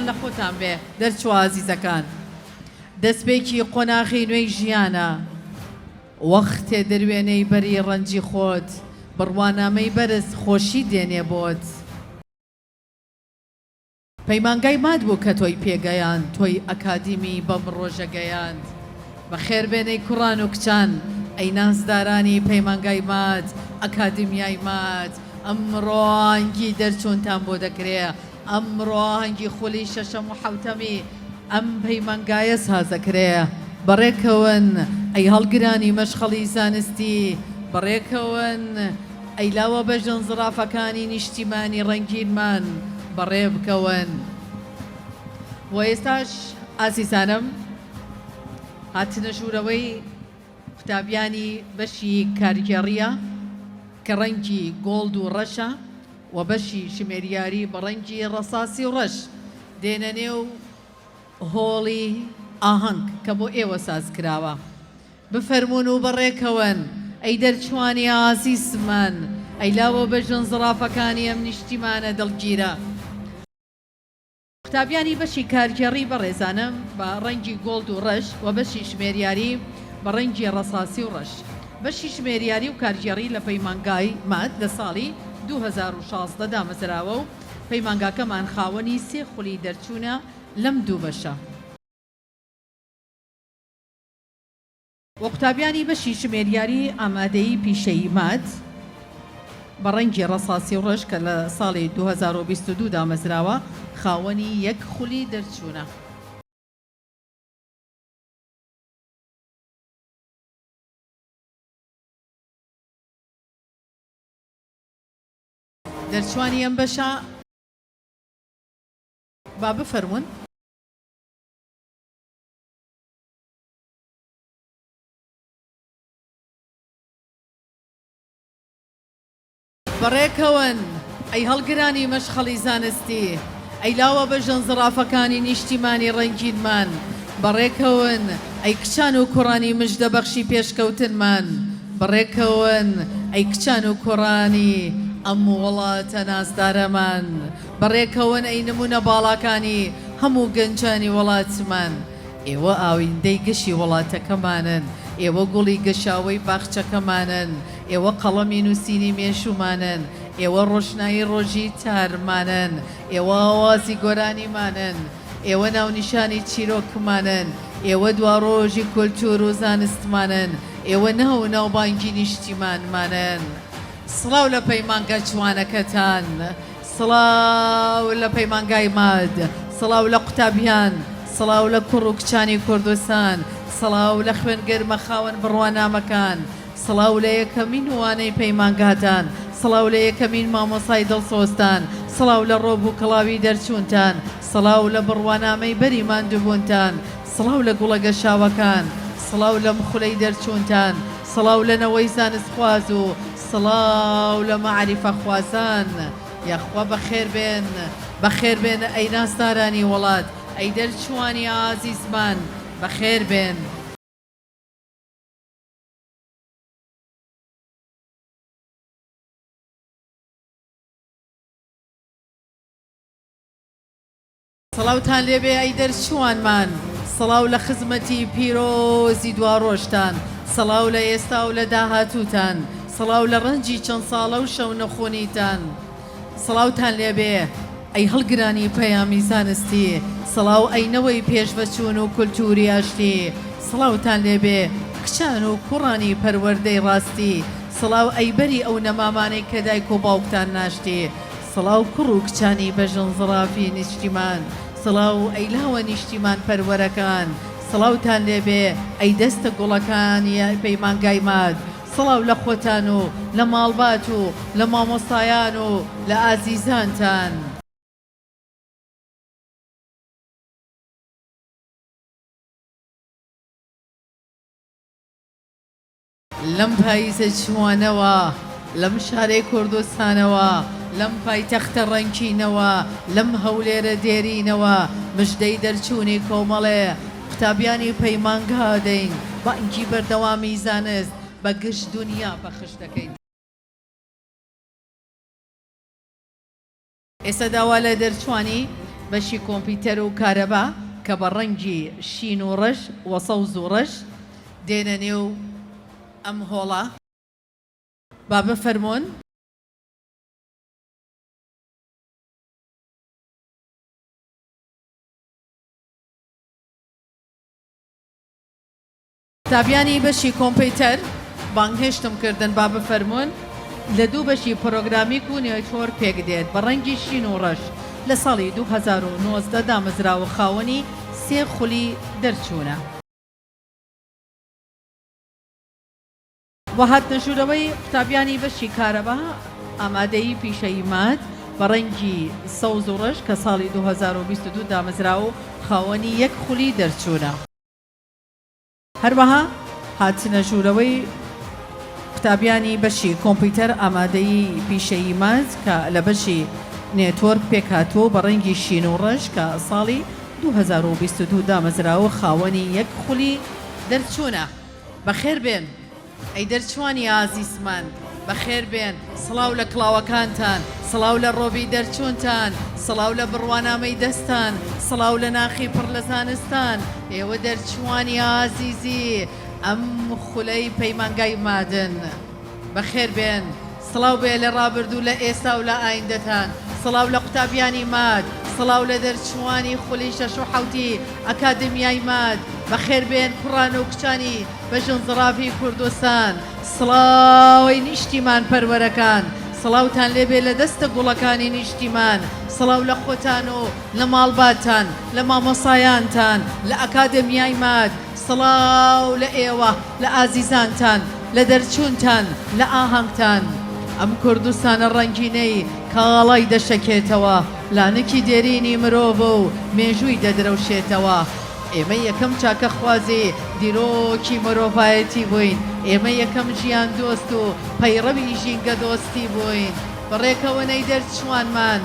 لە خۆتان بێ دەرچوە ئازیزەکان دەستپێکی قۆناغی نوێی ژیانە وەختێ دەروێنەی بەری ڕەنجی خۆت بڕوانامەی بەرز خۆشی دێنێ بۆت پەیمانگای ماد بوو کە تۆی پێگەیان تۆی ئەکادیمی بەم ڕۆژەگەیاند بەخێربێنەی کوڕان و کچان ئەی نازدارانی پەیمانگای ماد ئەکادیمیای ماد ئەمڕۆ ئاهەنگی دەرچوونتان بۆ دەکرێ ئەمڕۆ ئاهەنگی خولی شەشەم و حەوتەمی ئەم پەیمانگایە سازەکرێ بەڕێکەوەن ئەی هەڵگرانی مەشخەڵی زانستی بەڕێکەوەن ئەی لاوە بەژن زرافەکانی نیشتیمانی ڕەنگینمان بەڕێ بکەون و ئێستاش ئازیزانم هاتنە ژوورەوەی قوتابیانی بەشی کارگێڕیە کە ڕەنگی گۆڵد و ڕەشە و بەشی ژمێریاری بە ڕەنگی ڕەساسی و ڕەش دێنە نێو هۆڵی ئاهەنگ کە بۆ ئێوە ساز کراوە بفەرمونون و بەڕێکەوەن ئەی دەرچوانی ئازیزمان ئەی لاوە بەژن زرافەکانی ئەم نیشتیمانە دڵگیرە قوتابیانی بەشی کارگێڕی بەڕێزانم بە ڕەنگی گۆڵد و ڕەش و بەشی ژمێریاری بە ڕەنگی ڕەساسی و ڕەش بەشی ژمێریاری و کارگێڕی لە پەیمانگای ماد لە ساڵی 2016 دامەزراوە و پەیمانگاکەمان خاوەنی سێ خولی دەرچوونە لەم دوو بەشە وە قوتابیانی بەشی ژمێریاری ئامادەیی پیشەیی ماد بە ڕەنگی ڕەساسی و ڕەش کە لە ساڵی 2022 دامەزراوە خاوەنی یەک خولی دەرچوونە دەرچوانی ئەم بەشە با بفەرمون بەڕێکەوەن ئەی هەڵگرانی مەشخەڵی زانستی ئەی لاوە بەژن زرافەکانی نیشتیمانی ڕەنگینمان بەڕێکەوەن ئەی کچان و کوڕانی مژدەبەخشی پێشکەوتنمان بەڕێکەوەن ئەی کچان و کوڕانی ئەم وڵاتە نازدارەمان بەڕێکەوەن ئەی نمونە باڵاکانی هەموو گەنجانی وڵاتمان ئێوە ئاویندەی گەشی وڵاتەکەمانن ئێوە گوڵی گەشاوەی باخچەکەمانن ئێوە قەڵەمی نووسینی مێشومانن ئێوە ڕۆشنایی ڕۆژی تارمانن ئێوە ئاوازی گۆرانیمانن ئێوە ناونیشانی چیرۆکمانن ئێوە دواڕۆژی کولتور و زانستمانن ئێوە ناو ناوبانگی نیشتیمانمانن سڵاو لە پەیمانگە جوانەکەتان سڵاو لە پەیمانگای ماد سڵاو لە قوتابیان سڵاو لە کوڕ و کچانی کوردستان سڵاو لە خوێنگەرمە خاوەن بڕوانامەکان سڵاو لە یەکەمین وانەی پەیمانگاتان سڵاو لە یەکەمین مامۆسای دڵسۆستان سڵاو لە ڕۆب و کڵاوی دەرچوونتان سڵاو لە بڕوانامەی بەری ماندووبوونتان سڵاو لە گوڵە گەشاوەکان سڵاو لە مخولەی دەرچوونتان سڵاو لە نەوەی زانستخواز و سڵاو لە مەعریفە خوازان یاخوا بەخێر بێن ئەی ناسدارانی وڵات ئەی دەرچوانی ئازیزمان بەخێر بێن سڵاوتان لێبێ ئەی دەرچوانمان سڵاو لە خزمەتی پیرۆزی دواڕۆژتان سڵاو لە ئێستا و لە داهاتووتان سڵاو لە ڕەنجی چەند ساڵە و شەو نەخۆنیتان سڵاوتان لێبێ ئەی هەڵگرانی پەیامی زانستی سڵاو ئەینەوەی پێشبەچوون و کولتوری ئاشتی سڵاوتان لێبێ کچان و کوڕانی پەروەردەی ڕاستی سڵاو ئەیبەری ئەو نەمامانەی کە دایک و باوکتان ناشتی سڵاو کوڕ و کچانی بەژن زرافی نیشتیمان سڵاو ئەیلاوە نیشتیمان پەروەرەکان سڵاوتان لێبێ ئەی دەستە گوڵەکانی پەیمانگای ماد سڵاو لە خۆتان و لە ماڵبات و لە مامۆستایان و لە ئازیزانتان لەم پاییزە جوانەوە لەم شارەی کوردستانەوە لەم پایتەختە ڕەنگینەوە لەم هەولێرە دێرینەوە مژدەی دەرچوونی کۆمەڵێ قوتابیانی پەیمانگا دەین بانگی بەردەوامی زانست بە گشت دنیا بەخش دەکەین ئێستا داوا لە دەرچوانی بەشی کۆمپیوتەر و کارەبا کە بە ڕەنگی شین و ڕەش وە سەوز و ڕەش دێنە نێو ئەم هۆڵە با بفەرمۆن قوتابیانی بەشی کۆمپیوتەر بانگهێشتم کردن با بفەرمۆن لە دوو بەشی پرۆگرامیک و نێتۆر پێک دێت بە ڕەنگی شین و ڕەش لە ساڵی 2019 دامەزراوە خاوەنی 3 خولی دەرچوونە. بە هاتنە ژوورەوەی قوتابیانی بەشی کارەبا ئامادەیی پیشەی مات بە ڕەنگی سەوز و ڕەش کە ساڵی 2022 دامەزراوە خاوەنی 1 خولی دەرچوونە. هەروەها هاتنە ژوورەوەی قوتابیانی بەشی کۆمپیوتەر ئامادەیی پیشەی مات کە لە بەشی نێتۆرک پێکهاتووە بە ڕەنگی شین و ڕەش کە ساڵی 2022 دامەزراوە خاوەنی 1 خولی دەرچوونە. بەخێر بێن ئەی دەرچوانی ئازیزمان، بەخێر بێن، سڵاو لە کڵاوەکانتان، سڵاو لە ڕۆبی دەرچوونتان، سڵاو لە بڕوانامەی دەستان، سڵاو لە ناخی پڕ لە زانستان. ئێوە دەرچوانی ئازیزی ئەم خولەی پەیمانگای مادن. بەخێر بێن، سڵاو بێ لە ڕابردوو لە ئێستا و لە ئایندەتان، سڵاو لە قوتابیانی ماد، سڵاو لە دەرچوانی خولی 6 و 7 ئەکادمیای ماد. بەخێر بێن کوڕان و کچانی بە ژنزڕافی کوردستان، سڵاوی نیشتیمان پەروەرەکان، سڵاوتان لێبێ لە دەستە گوڵەکانی نیشتیمان، سڵاو لە خۆتان و لە ماڵباتان، لە مامۆسایانتان، لە ئەکادمیای ماد، سڵاو لە ئێوە، لە ئازیزانتان، لە دەرچوونتان، لە ئاهەنگتان. ئەم کوردستانە ڕەنگینەی کاڵای دەشەکێتەوە، لانکی دێرینی مرۆڤ و مێژووی دەدرەوشێتەوە. ئێمە یەکەم چاکە خوازی دیرۆکی مرۆڤایەتی بووین، ئێمە یەکەم ژیان دۆست و پەیڕەوی ژینگە دۆستی بووین. بەڕێکەوەنەی دەرچوانمان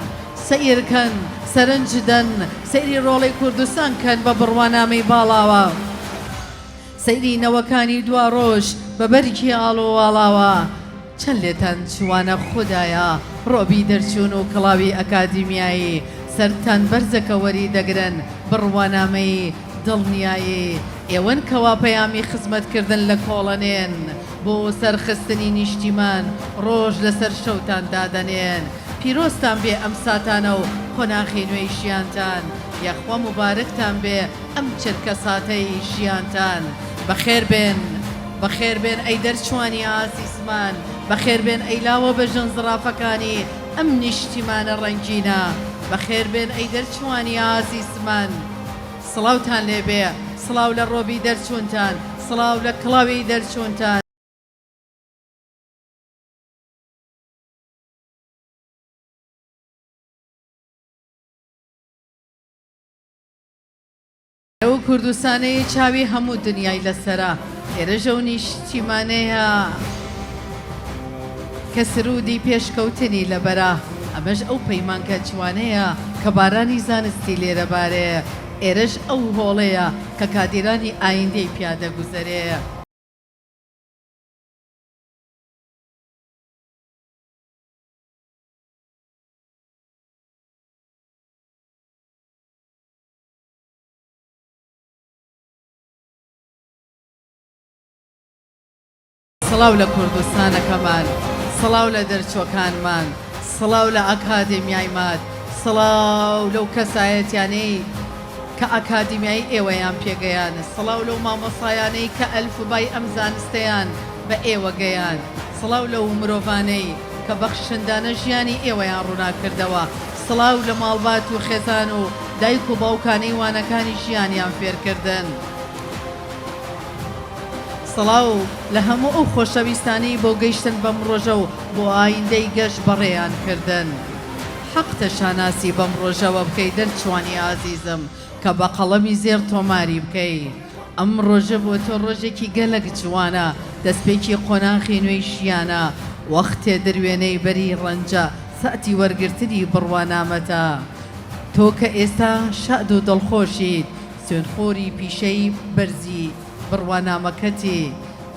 سەیرکەن، سەرنجدەن، سەیری ڕۆڵەی کوردستان کەن بە بڕوانامەی باڵاوە، سەیری نەوەکانی دوا ڕۆژ بە بەرگی ئاڵۆواڵاوە. چەند لێتان چوانە خوددایە ڕۆبی دەرچوون و کڵاوی ئەکادمیایی، سەرتان بەرزەکە وەری دەگرن بڕوانامەی دڵنیایی. ئێوەن کەوا پەیامی خزمەتکردن لە کۆڵەنێن، بۆ سەرخستنی نیشتیمان ڕۆژ لەسەر شەوتان دادەنێن. پیرۆستان بێ ئەم ساتانە و خۆناخی نوێی ژیانتان، یاخوا مبارەکتان بێ ئەم چرکە ساتەی ژیانتان. بەخێر بێن، بەخێر بێن ئەی دەرچوانی ئازیزمان، بەخێر بێن ئەی لاوە بە ژنزڕافەکانی ئەم نیشتیمانە ڕەنگینە. بەخێر بێن ئەی دەرچوانی ئازیزمان، سڵاوتان لێبێ، سڵاو لە ڕۆبی دەرچوونتان، سڵاو لە کڵاوی دەرچوونتان. ئەو کوردستانەی چاوی هەموو دنیای لەسەرا، ئێرەژە و نیشتیمانەیە کە سرودی پێشکەوتنی لەبەرا. ئەمەش ئەو پەیمانکە جوانەیە کە بارانی زانستی لێرەبارەیە، ئێرەش ئەو هۆڵەیە کە کادیرانی ئایندەی پیادە گوزەرەیە. سڵاو لە کوردستانەکەمان، سڵاو لە دەرچۆکانمان، سڵاو لە ئەکادمیای ماد، سڵاو لەو کەسایەتیانەی کە ئەکادمیای ئێوەیان پێگەیان، سڵاو لەو مامۆسایانەی کە ئەلفوبای ئەم زانستەیان بە ئێوە گەیان، سڵاو لەو مرۆڤانەی کە بەخشندانە ژیانی ئێوەیان ڕووناکردەوە، سڵاو لە ماڵبات و خێزان و دایک و باوکانەی وانەکانی ژیانیان فێرکردن. سڵاو لە هەموو ئەو خۆشەویستانی بۆ گەیشتن بەم ڕۆژە و بۆ ئایندەی گەشت بەڕێیان کردن. حەقتە شاناسی بەم ڕۆژەوە بکەی دەرچوانی ئازیزم کە بە قەڵەمی زێر تۆماری بکەی. ئەم ڕۆژە بۆ تۆ ڕۆژێکی گەلک جوانە، دەستپێکی قۆناغی نوێی ژیانە، وەختێ دروێنەی بەری ڕەنجە، ساتی وەرگرتنی بڕوانامەتە. تۆ کە ئێستا شاد و دڵخۆشیت، سوێنخۆری پیشەی بەرزی بڕوانامەکەتی.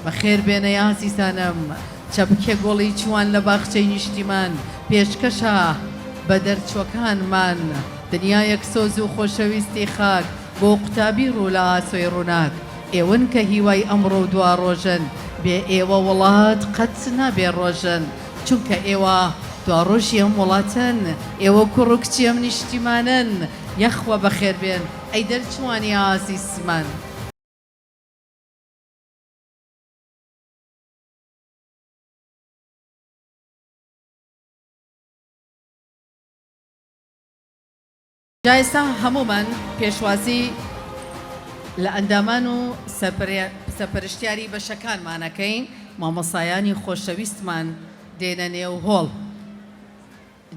بەخێر بێنە ئازیزانم، چەپکێ گۆڵی جوان لە باخچەی نیشتیمان پێشکەشە بە دەرچوەکانمان. دنیایەک سۆز و خۆشەویستی خاک بۆ قوتابی ڕوو لە ئاسۆی ڕووناک ئێوەن کە هیوای ئەمڕۆ و دوا ڕۆژن بێ ئێوە وڵات قەت نابێ ڕۆژن چونکە ئێوە دوا ڕۆژی ئەم وڵاتن ئێوە کوڕ و کچی ئەم نیشتیمانن یەخوە بەخێر بێن ئەی دەرچوانی ئازیزمان جا ئێستا هەمومان پێشوازی لە ئەندامان و سەپەرشتیاری بەشەکانمانەکەین مامۆسایانی خۆشەویستمان دێنە نێو هۆڵ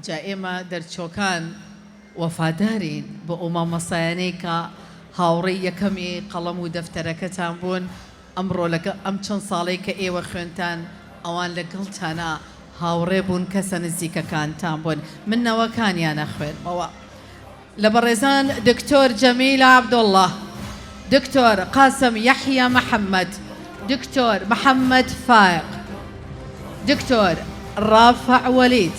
جا ئێمە دەرچۆکان وەفادارین بۆ ئەو مامۆسایانەی کە هاوڕێی یەکەمی قەڵەم و دەفتەرەکەتان بوون ئەمڕۆ لەگە ئەم چەند ساڵەی کە ئێوە خوێنتان ئەوان لەگەڵتانە هاوڕێ بوون کەسە نزیکەکانتان بوون من نەوەکانیانە خوێنمەوە لە بەڕێزان دکتۆر جەمیل عەبدوڵڵاه دكتور قاسم يحيى محمد دكتور محمد فائق دكتور رافع وليد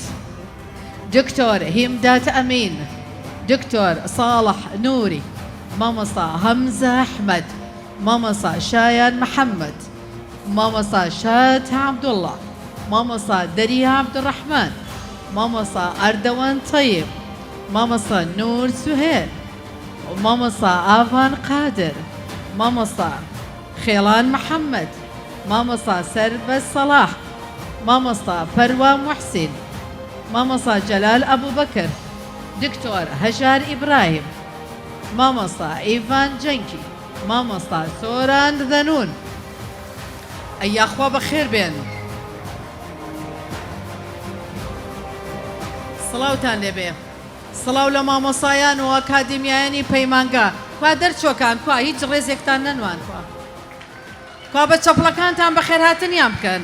دكتور همدات أمين دكتور صالح نوري مامصا همزة أحمد مامصا شايان محمد مامصا شات عبد الله مامصا دريا عبد الرحمن مامصا أردوان طيب مامصا نور سهيل مامصا آفان قادر مامصا خيلان محمد مامصا سربس صلاح مامصا فروى محسن مامصا جلال أبو بكر دكتور هجار إبراهيم مامصا إيفان جنكي مامصا سوران ذنون أي أخوة بخير بين صلاوتان لبيه سڵاو لە مامۆسایان و ئەکادیمیایانی پەیمانگا کوا دەرچۆکان کوا هیچ ڕێزێکتان نەنوان کوا بە چەپڵەکانتان بەخێر هاتنیان بکەن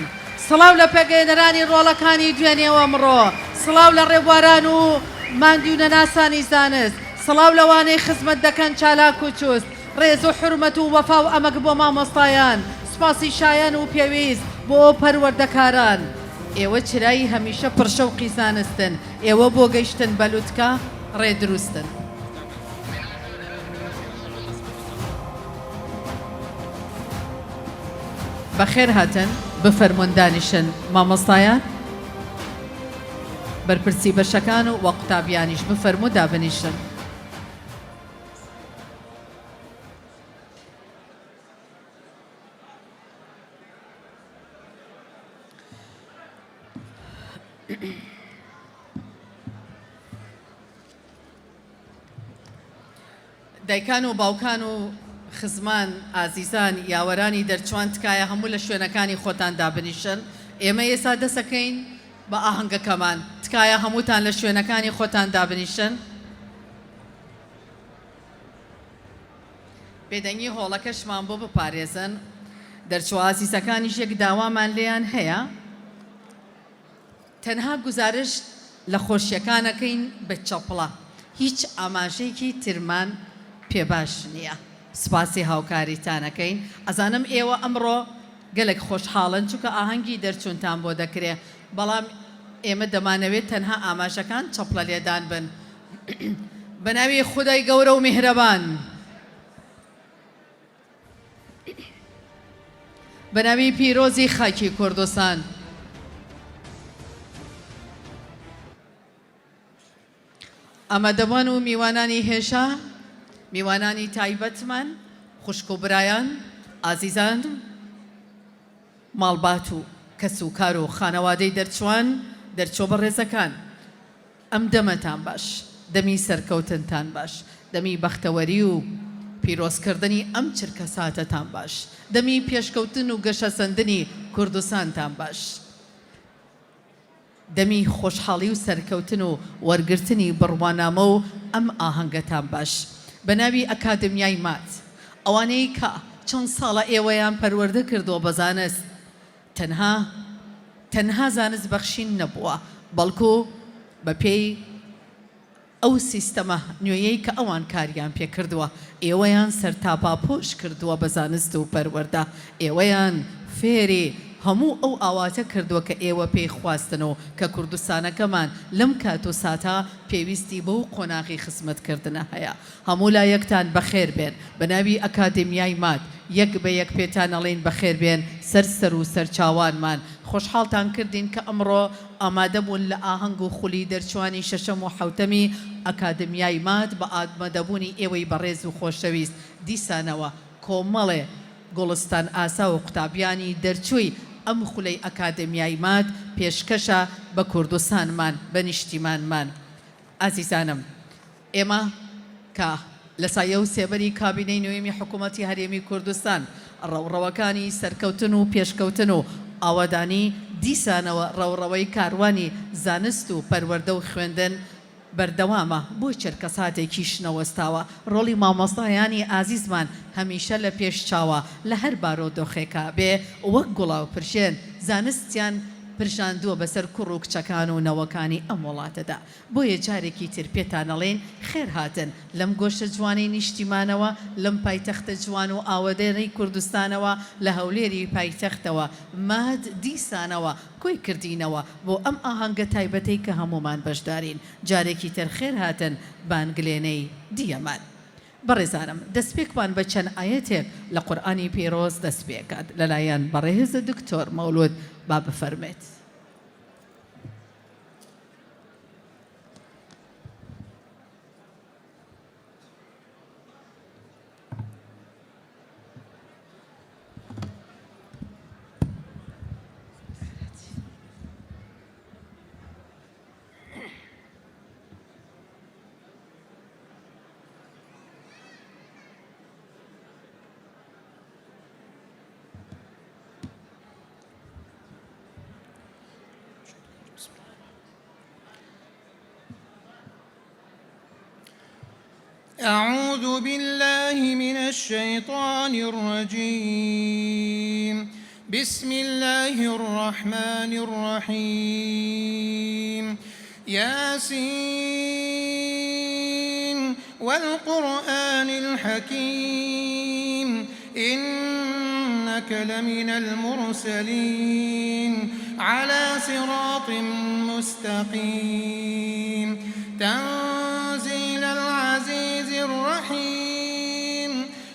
سڵاو لە پێگەێنەرانی ڕۆڵەکانی دوێنێەوە ئەمڕۆ سڵاو لە ڕێبواران و ماندوو نەناسانی زانست سڵاو لەوانەی خزمەت دەکەن چالاک و چوست ڕێز و حرمەت و وەفا و ئەمەک بۆ مامۆستایان سوپاسی شایان و پێویست بۆ پەروەردەکاران ئێوە چرایی هەمیشە پرشەوقی زانستن ئێوە بۆ گەیشتن بەلووتکە ڕێدروستن بەخێر هاتن بفەرمونون دانیشن مامۆستایان بەرپرسی بەشەکان و قوتابیانیش بفەرموو دابنیشن دایکان و باوکان و خزمان ئازیزان یاوەرانی دەرچوان تکایە هەموو لە شوێنەکانی خۆتان دابنیشن ئێمە ئێستا دەسەکەین بە ئاهەنگەکەمان تکایە هەمووتان لە شوێنەکانی خۆتان دابنیشن بێدەنگی هۆڵەکەشمان بۆ بپارێزن دەرچوە ئازیزەکانیش یەک داوامان لێیان هەیە تەنها گزارش لە خۆشیەکانەکەین بە چەپڵە هیچ ئاماژەیەکی ترمان پێباش نییە سپاسی هاوکاریتانەکەین ئەزانم ئێوە ئەمڕۆ گەلێک خۆشحاڵن چونکە ئاهەنگی دەرچوونتان بۆ دەکرێ بەڵام ئێمە دەمانەوێت تەنها ئاماژەکان چەپڵە لێدان بن بە ناوی خودای گەورە و میهرەبان بە ناوی پیرۆزی خاکی کوردستان ئامادەبوان و میوانانی هێژە میوانانی تایبەتمان خوشک و برایان ئازیزان ماڵبات و کەس و کار و خانەوادەی دەرچوان دەرچۆ بە ڕێزەکان ئەم دەمەتان باش دەمی سەرکەوتنتان باش دەمی بەختەوەری و پیرۆزکردنی ئەم چرکە ساتەتان باش دەمی پێشکەوتن و گەشە سەندنی کوردستانتان باش دەمی خۆشحاڵی و سەرکەوتن و وەرگرتنی بڕوانامە و ئەم ئاهەنگەتان باش بە ناوی ئەکادمیای مات ئەوانەی کە چەند ساڵە ئێوەیان پەروەردە کردووە بە زانست تەنها زانست بەخشین نەبووە بەڵکو بە پێی ئەو سیستەمە نوێیەی کە ئەوان کاریان پێ کردووە ئێوەیان سەرتاپاپۆش کردووە بە زانست و پەروەردە ئێوەیان فێری هەموو ئەو ئاواتە کردووە کە ئێوە پێی خواستنەوە کە کوردستانەکەمان لەم کات و ساتە پێویستی بەو قۆناغی خزمەتکردنە هەیە. هەموو لایەکتان بەخێر بێن بە ناوی ئەکادمیای مات یەک بە یەک پێتان ئەڵێن بەخێر بێن سەر و سەرچاوانمان. خۆشحاڵتان کردین کە ئەمڕۆ ئامادە بوون لە ئاهەنگ و خولی دەرچوانی شەشەم و حەوتەمی ئەکادمیای مات بە ئامادەبوونی ئێوەی بەڕێز و خۆشەویست دیسانەوە کۆمەڵێ گۆڵستان ئاسا و قوتابیانی دەرچووی ئەم خولەی ئەکادمیای مات پێشکەشە بە کوردستانمان بە نیشتیمانمان. ئازیزانم، ئێمە کە لە سایە و سێبەری کابینەی نوێمی حکوومەتی هەرێمی کوردستان ڕەوڕەوەکانی سەرکەوتن و پێشکەوتن و ئاوادانی دیسانەوە ڕەوڕەوەی کاروانی زانست و پەروەردە و خوێندن بەردەوامە بۆ چرکە ساتێکی شنەوەستاوە. ڕۆڵی مامۆستایانی ئازیزمان هەمیشە لە پێش چاوە لە هەر بارۆدۆخێکە بێ وەک گوڵاو پرشێن زانستیان پرژاندووە بەسەر کوڕ و کچەکان و نەوەکانی ئەم وڵاتەدا. بۆیە جارێکی تر پێتان ئەڵێن خێر هاتن لەم گۆشە جوانی نیشتیمانەوە لەم پایتەختە جوان و ئاوەدێنەی کوردستانەوە لە هەولێری پایتەختەوە مات دیسانەوە کۆی کردینەوە بۆ ئەم ئاهەنگە تایبەتەی کە هەمومان بەشدارین. جارێکی تر خێر هاتن بانگلێنەی دیەمان. بەڕێزانم، دەستپێکمان بە چەند ئاەتێک لە قورئانی پیرۆز دەستپێکات لەلایەن بەڕێز دکتۆر مەولود با بفەرمێت. أعوذ بالله من الشيطان الرجيم. بسم الله الرحمن الرحيم. ياسين والقرآن الحكيم إنك لمن المرسلين على صراط مستقيم. تنزيل العزيز الرحيم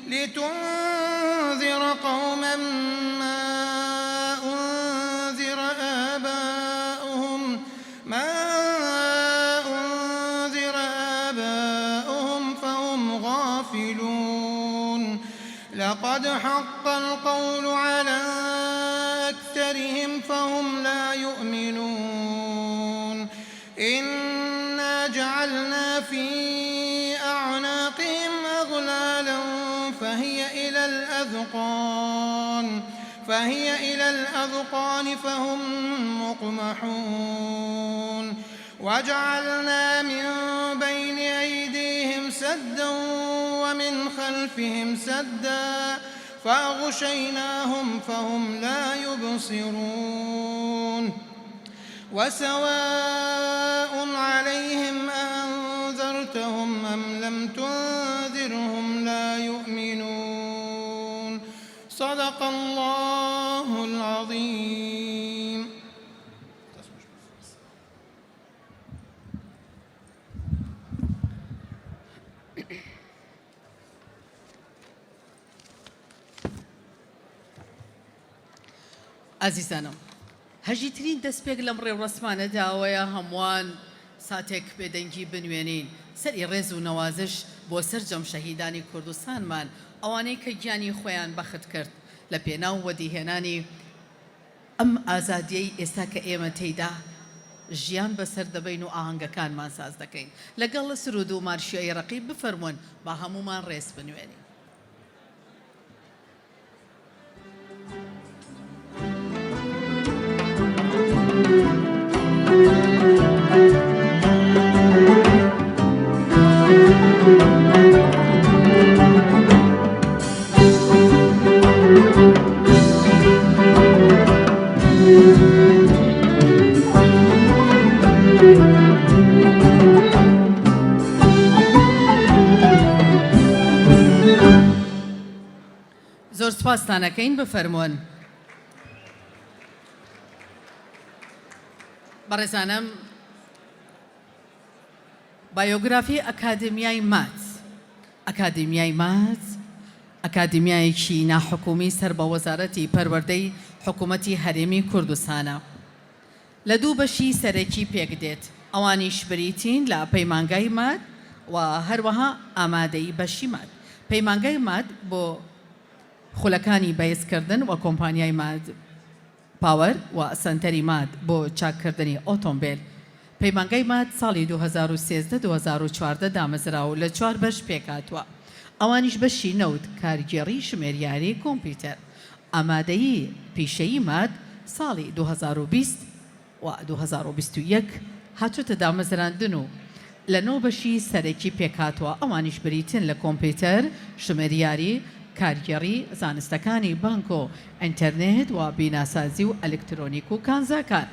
لتنذر قوما ما أنذر آباؤهم فهم غافلون. لقد حق القول على أكثرهم فهم لا يؤمنون. إنا جعلنا في أعناقهم أغلالا فهي إلى الأذقان فهم مقمحون. وجعلنا من بين أيديهم سدا ومن خلفهم سدا فأغشيناهم فهم لا يبصرون. وسواء عليهم أنذرتهم أم لم تنذرهم لا يؤمنون. صدق الله العظيم. ئازیزانم، هەژیترین دەستپێک لەم ڕێوڕەسمانەداوەیە هەمووان ساتێک بێدەنگی بنوێنین سەری ڕێز و نەوازش بۆ سەرجەم شەهیدانی کوردستانمان، ئەوانەی کە گیانی خۆیان بەخت کرد لە پێناو وەدیهێنانی ئەم ئازادیەی ئێستا کە ئێمە تێیدا ژیان بەسەر دەبین و ئاهەنگەکانمان ساز دەکەین. لەگەڵ سرود و مارشیای ڕەقیب بفەرمونون با هەمومان ڕێز بنوێنین. زۆر سپاستانەکەین بفەرمونون. بەڕێزانم بایۆگرافی ئەکادمیای مات ئەکادمیای مات ئەکادمیایەکی ناحکومی سەر بە وەزارەتی پەروەردەی حکوومەتی هەرێمی کوردستانە لە دوو بەشی سەرەکی پێک دێت ئەوانیش بریتین لە پەیمانگای مات و هەروەها ئامادەی بەشی مات پەیمانگای مات بۆ خولەکانی بەهێزکردن و کۆمپانیای مات پاوەر و سنتەری مات بۆ چاککردنی ئۆتۆمبیل پەیمانگای مات ساڵی 2013-2014 دامەزرا و لە 4 بەش پێکاتوە ئەوانیش بەشی نەوت کارگێڕی ژمێریاری کۆمپیوتەر ئامادەیی پیشەیی مات ساڵی 2020 و 2021 هاتوۆتە دامەزراندن و لە 9 بەشی سەرەکی پێکاتوە ئەوانیش بریتن لە کۆمپیوتەر ژمێریاری کارگێڕی زانستەکانی بانک و ئینتەرنێت و بیناسازی و ئەلکترۆنیک و کانزاکان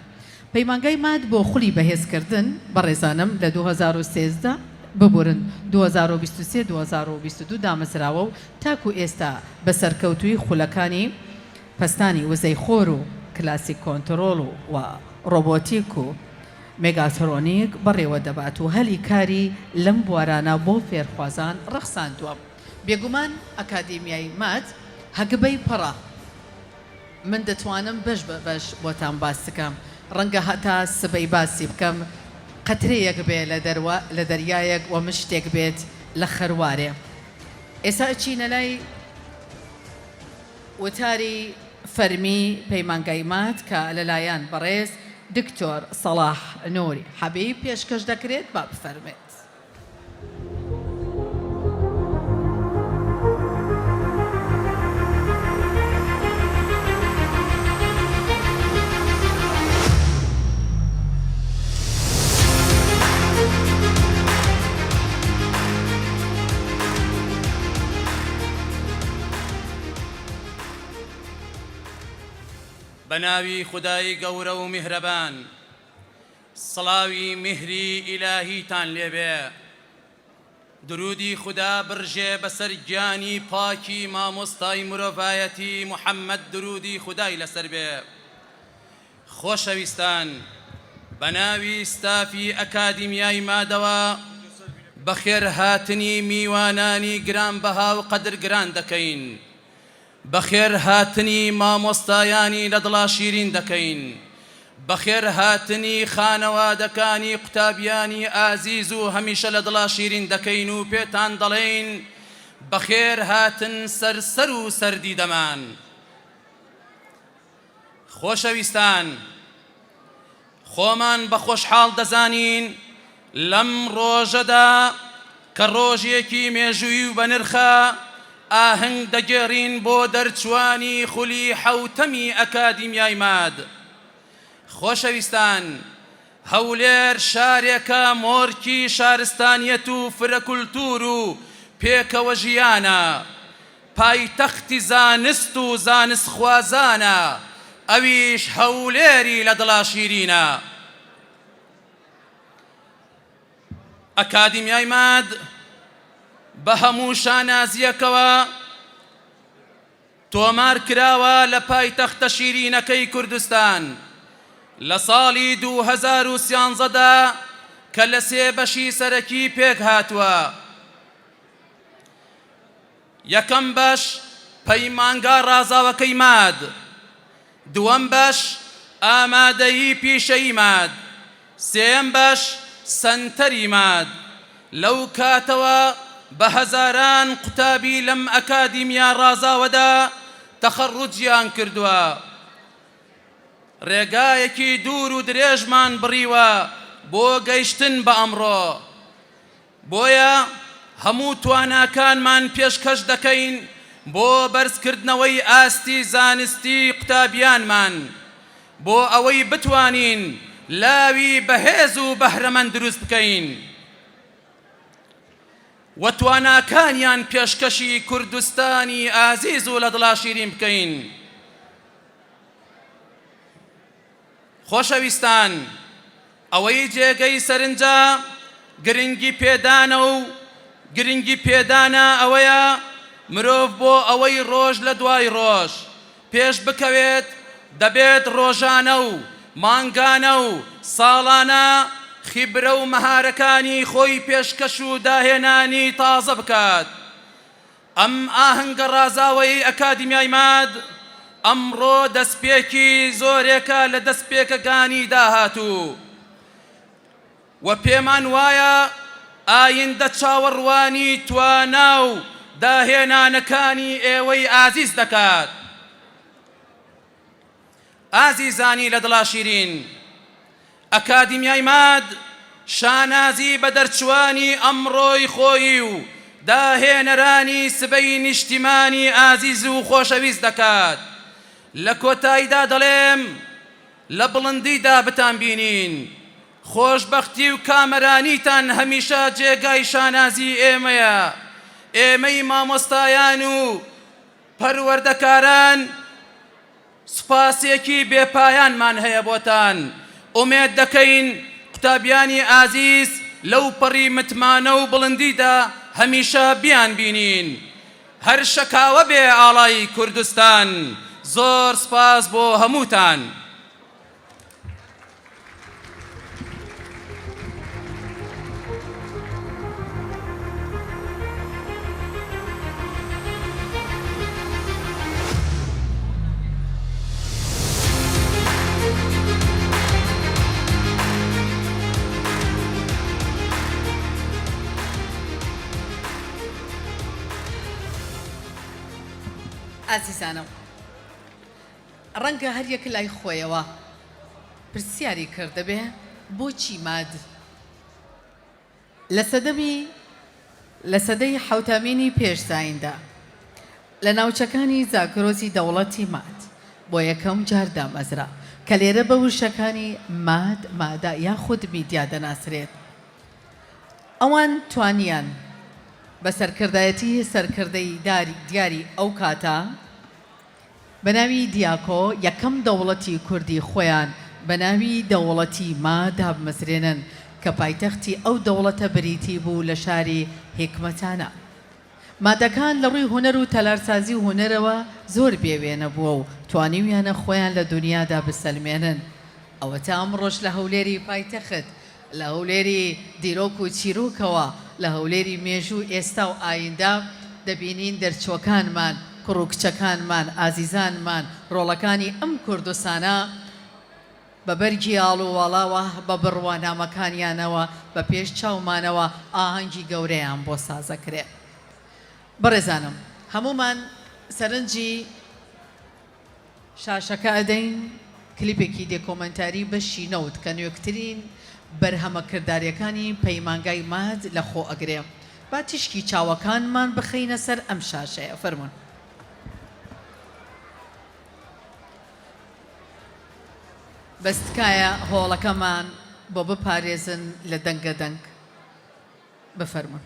پەیمانگای مات بۆ خولی بەهێزکردن بەڕێزانم لە 2013 ببورن 2023-2022 دامەزراوە و تاکو ئێستا بە سەرکەوتووی خولەکانی پەستانی وزەی خۆر و کلاسیک کۆنترۆڵ و ڕۆبۆتیک و مێگاترۆنیک بەڕێوە دەبات و هەلی کاری لەم بوارانە بۆ فێرخوازان ڕەخساندووە بێگومان ئەکادمیای مات هەگبەی پەڕە من دەتوانم بەش بە بەش بۆتان باس بکەم ڕەنگە هەتا سبەی باسی بکەم قەترەیەک بێ لە دەریایەک و من شتێک بێت لە خەروارێ ئێستا ئەچینە لای وتاری فەرمی پەیمانگای مات کە لەلایەن بەڕێز دکتۆر سەڵاح نووری حەبیب پێشکەش دەکرێت با بفەرمێت بەناوی خودای گەورە و میهرەبان سڵاوی میهری ئیلاهیتان لێبێ درودی خدا بڕژێ بەسەر گیانی پاکی مامۆستای مرۆڤایەتی محەممەد درودی خدای لەسەر بێ خۆشەویستان بەناوی ستافی ئەکادمیای مادەوە بەخێر هاتنی میوانانی گرانبەها و قەدرگران دەکەین بەخێر هاتنی مامۆستایانی لە دڵا شیرین دەکەین بەخێر هاتنی خانەوادەکانی قوتابیانی ئازیز و هەمیشە لە دڵا شیرین دەکەین و پێتان دەڵێین بەخێر هاتن سەرسەر و سەردی دەمان خۆشەویستان خۆمان بە خۆشحاڵ دەزانین لەم ڕۆژەدا کە ڕۆژێکی مێژووی و بە نرخە ئاهەنگ دەگێڕین بۆ دەرچوانی خولی حەوتەمی ئەکادمیای ماد خۆشەویستان هەولێر شارێکە مۆرکی شارستانیەت و فرەکولتور و پێکەوە ژیانە پایتەختی زانست و زانستخوازانە ئەویش هەولێری لە دڵا شیرینە ئەکادمیای ماد بە هەموو شانازیەکەوە تۆمار کراوە لە پایتەختە شیرینەکەی کوردستان لە ساڵی 2013دا کە لە 3 بەشی سەرەکی پێک هاتووە یەکەم بەش پەیمانگا ڕازاوەکەی ماد دووەم بەش ئامادەیی پیشەیی ماد سێیەم بەش سەنتەری ماد لەو کاتەوە بە هەزاران قوتابی لەم ئەکادمیا ڕازاوەدا تەخەڕوجیان کردووە ڕێگایەکی دوور و درێژمان بڕیوە بۆ گەیشتن بە ئەمڕۆ بۆیە هەموو تواناکانمان پێشکەش دەکەین بۆ بەرزکردنەوەی ئاستی زانستی قوتابیانمان بۆ ئەوەی بتوانین لاوی بەهێز و بەهرەمەند دروست بکەین و تواناکانیان پێشکەشی کوردستانی ئازیز و لە دڵا شیرین بکەین خۆشەویستان ئەوەی جێگەی سەرنجە گرنگی پێدانە ئەوەیە مرۆڤ بۆ ئەوەی ڕۆژ لە دوای ڕۆژ پێش بکەوێت دەبێت ڕۆژانە و مانگانە و ساڵانە خیبرە و مەهارەکانی خۆی پێشکەش و داهێنانی تازە بکات. ئەم ئاهەنگە ڕازاوەی ئەکادیمیای ماد ئەمڕۆ دەستپێکی زۆرێکە لە دەستپێکەکانی داهاتوو و پێمان وایە ئایندە چاوەڕوانی توانا و داهێنانەکانی ئێوەی ئازیز دەکات. ئازیزانی لە دڵا شیرین، ئەکادیمیای ماد شانازی بە دەرچوانی ئەمڕۆی خۆی و داهێنەرانی سبەی نیشتیمانی ئازیز و خۆشەویست دەکات. لە کۆتاییدا دەڵێم لە بڵندیدا بتان بینین، خۆشبەختی و کامەرانیتان هەمیشە جێگای شانازی ئێمەیە. ئێمەی مامۆستایان و پەروەردەکاران سوپاسێکی بێپایانمان هەیە بۆتان. ئومێد دەکەین قوتابیانی ئازیز لەو پەڕی متمانە و بڵندیدا هەمیشە بیان بینین. هەر شەکاوە بێ ئاڵای کوردستان. زۆر سپاس بۆ هەمووتان. ئازیزانم، ڕەنگە هەر یەک لای خۆیەوە پرسیاری کردەبێ بۆچی ماد لە سەدەی حەوتەمینی پێشزایندا لە ناوچەکانی زاگرۆزی دەوڵەتی ماد بۆ یەکەم جار دامەزرا کە لێرە بە وشەکانی مادا یاخود میدیا دەناسرێت. ئەوان توانیان بە سەرکردایەتی سەرکردەی دیاری ئەو کاتە بە ناوی دیاکۆ یەکەم دەوڵەتی کوردی خۆیان بە ناوی دەوڵەتی مادا بمەزرێنن کە پایتەختی ئەو دەوڵەتە بریتی بوو لە شاری حکمەتانە. مادەکان لە ڕووی هونەر و تەلارسازی و هونەرەوە زۆر بێوێنە بووە و توانیویانە خۆیان لە دنیادا بسەلمێنن. ئەوە تا ئەمڕۆژ لە هەولێری پایتەخت، لە هەولێری دیرۆک و چیرۆکەوە، لە هەولێری مێژوو ئێستا و ئایندا دەبینین دەرچوەکانمان، کوڕوکچەکانمان، ئازیزانمان، ڕۆڵەکانی ئەم کوردستانە بە بەرگی ئاڵووەڵاوە بە بڕوانامەکانیانەوە بە پێش چاومانەوە ئاهەنگی گەورەیان بۆ سازەکرێت. بەڕێزانم، هەمومان سەرنجی شاشەکە ئەدەین کلیپێکی دێکۆمەنتاری بەشی نەوت کە نوێکترین بەرهەمە کرداریەکانی پەیمانگای ماد لە خۆ ئەگرێ. با تیشکی چاوەکانمان بخەینە سەر ئەم شاشەیە. فەرمون. بەستکایە هۆڵەکەمان بۆ بپارێزن لە دەنگە دەنگ. بفەرمون.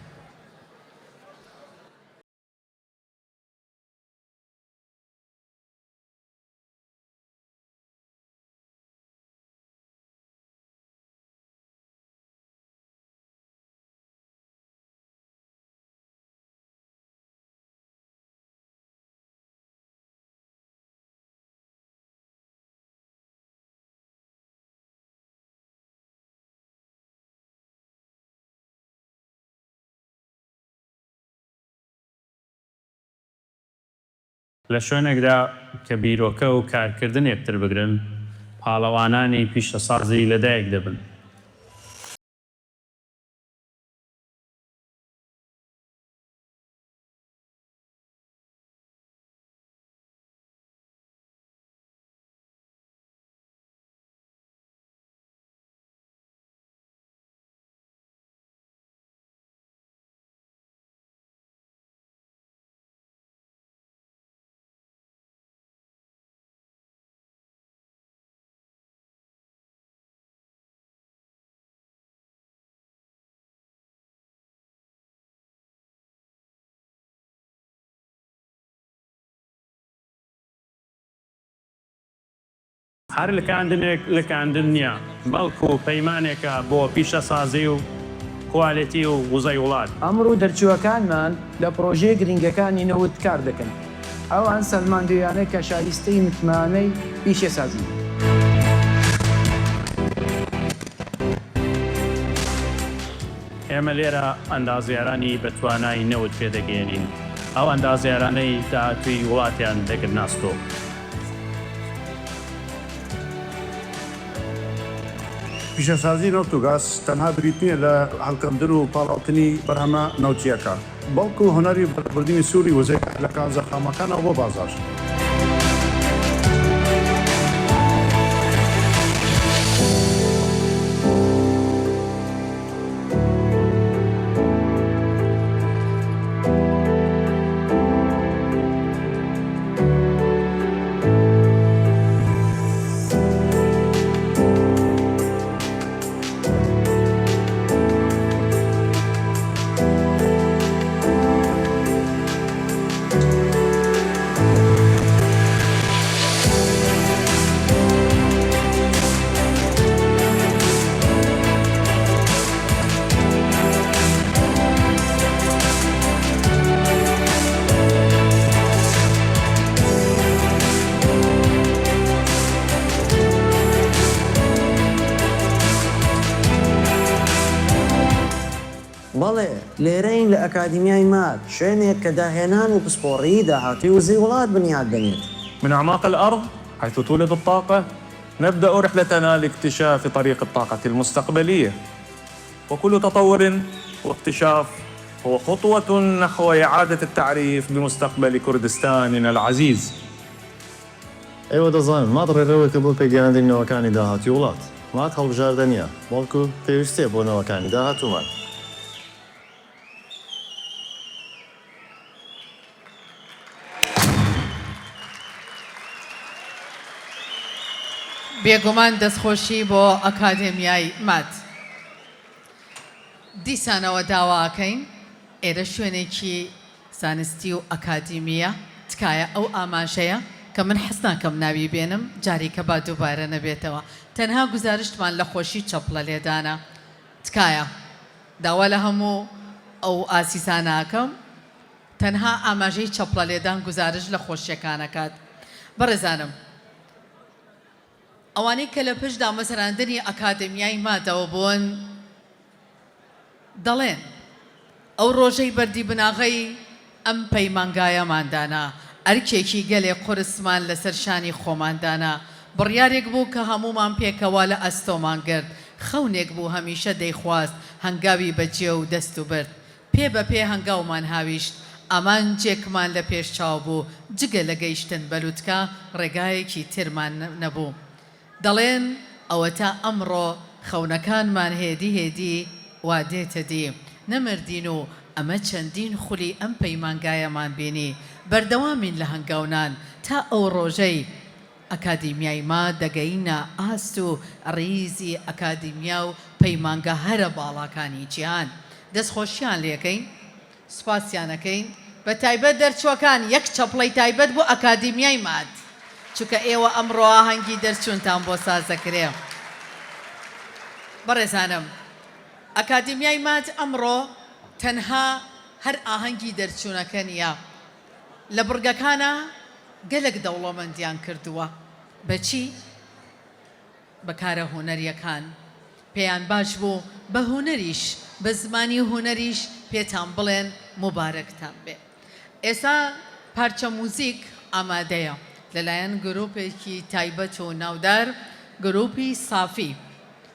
لە شوێنێکدا کە بیرۆکە و کارکردن یەکتر بگرن، پاڵەوانانی پیشەسازی لەدایک دەبن. هەر لکاندنێک لکاندن نییە، بەڵکو پەیمانێکە بۆ پیشەسازی و کوالێتی و وزەی وڵات. ئەمڕۆ دەرچووەکانمان لە پرۆژەی گرنگەکانی نەوت کار دەکەن. ئەوان سەلماندویانە کە شایستەی متمانەی پیشەسازی. ئێمە لێرە ئەندازیارانی بە توانای نەوت پێدەگەێنین ئەو ئەندازیارانەی داهاتووی وڵاتیان دەگرت ناستۆ. پیشەسازی نەوتوگاز تەنها بریتنیە لە هەڵکەمدن و پاڵاوتنی بەرهەمە نەوتیەکە، بەڵکو هۆنەری بەربردنی سووری وزەیەکان زەخامەکانەوە بۆ بازار. بەڵێ لێرەین لە ئەکادیمیای مات شوێنێک کە داهێنان و پسپۆڕی داهاتی وزەی وڵات بنیاد بنێت. من أعماق الأرض حيث تولد الطاقة نبدأ رحلتنا لاكتشاف طريق الطاقة المستقبلية، وكل تطور واكتشاف هو خطوة نحو إعادة التعريف بمستقبل كردستاننا العزيز. ئێوە دەزانن ما دڕێرەوەکە بۆ پێگەیاندنی نەوەکانی داهاتی وڵات مات هەڵبژاردە نییە بەڵکو پێویستێ بۆ نەوەکانی داهاتوومان. بێگومان دەستخۆشی بۆ ئەکادێمیای مات. دیسانەوە داواکەین ئێرە شوێنێکی زانستی و ئەکادیمیە تکایە ئەو ئاماژەیە کە من حەز ناکەم ناوی بێنم جارێکە با دووبارە نەبێتەوە. تەنها گزارشتمان لە خۆشی چەپڵە لێدانە. تکایە داوا لە هەموو ئەو ئاسیساناکەم تەنها ئاماژەی چەپڵە لێدان گزارش لە خۆشیەکانەکات. بەڕێزانم ئەوانەی کە لە پشت دامەزراندنی ئەکادمیای مادەوە بوون دەڵێن ئەو ڕۆژەی بەردی بناغەی ئەم پەیمانگایەماندانە ئەرکێکی گەلێ قورسمان لەسەر شانی خۆماندانە بڕیارێک بوو کە هەمومان پێکەوە لە ئەستۆمان گرت خەونێک بوو هەمیشە دەیخواست هەنگاوی بەجێ و دەست و برد پێ بە پێ هەنگاومان هاویشت ئامان جێکمان لە پێش چاو بوو جگە لە گەیشتن بەلووتکە ڕێگایەکی ترمان نەبوو. دەڵێن ئەوە تا ئەمڕۆ خەونەکانمان هێدی وا دێتە دی نەمردین و ئەمە چەندین خولی ئەم پەیمانگایەمان بینی بەردەوامین لە هەنگاونان تا ئەو ڕۆژەی ئەکادیمیای ما دەگەینە ئاست و ڕیزی ئەکادیمیا و پەیمانگە هەرە باڵاکانی جیهان دەستخۆشیان لێکەین سوپاسیانەکەین بە تایبەت دەرچووەکان یەک چەپڵەی تایبەت بۆ ئەکادیمیای مات چونکە ئێوە ئەمڕۆ ئاهەنگی دەرچوونتان بۆ سازەکرێ. بەڕێزانم ئەکادیمیای مات ئەمڕۆ تەنها هەر ئاهەنگی دەرچوونەکە نییە لە بڕگەکانە گەلێک دەوڵەمەندیان کردووە بەچی بەکارە هوەریەکان پێیان باش بوو بە هوەریش بە زمانی هوەریش پێتان بڵێن مبارەکتان بێ. ئێستا پارچە موزیک ئامادەیە لەلایەن گرۆپێکی تایبەت و ناودار گرۆپی سافی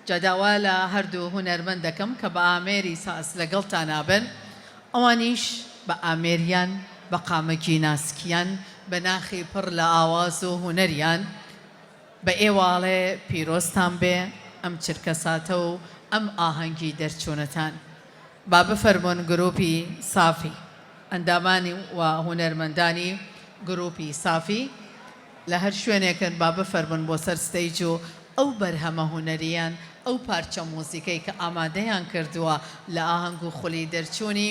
جاداوا لە هەردوو هونەرمەند دەکەم کە بە ئامێری ساس لەگەڵتان نابن ئەوانیش بە ئامێریان بە قامەکی ناسکیان بە ناخی پڕ لە ئاواز و هوەریان بە ئێواڵێ پیرۆستان بێ ئەم چرکە ساتە و ئەم ئاهەنگی دەرچوونەتان با بفەرمۆن گرۆپی سافی ئەندامانی و هونەرمەندانی گرۆپی سافی لە هەر شوێنێکن با بفەرمون بۆ سەر ستەیج و ئەو بەرهەمە هوەریان ئەو پارچە مۆزیکەی کە ئامادەیان کردووە لە ئاهەنگ و خولی دەرچوونی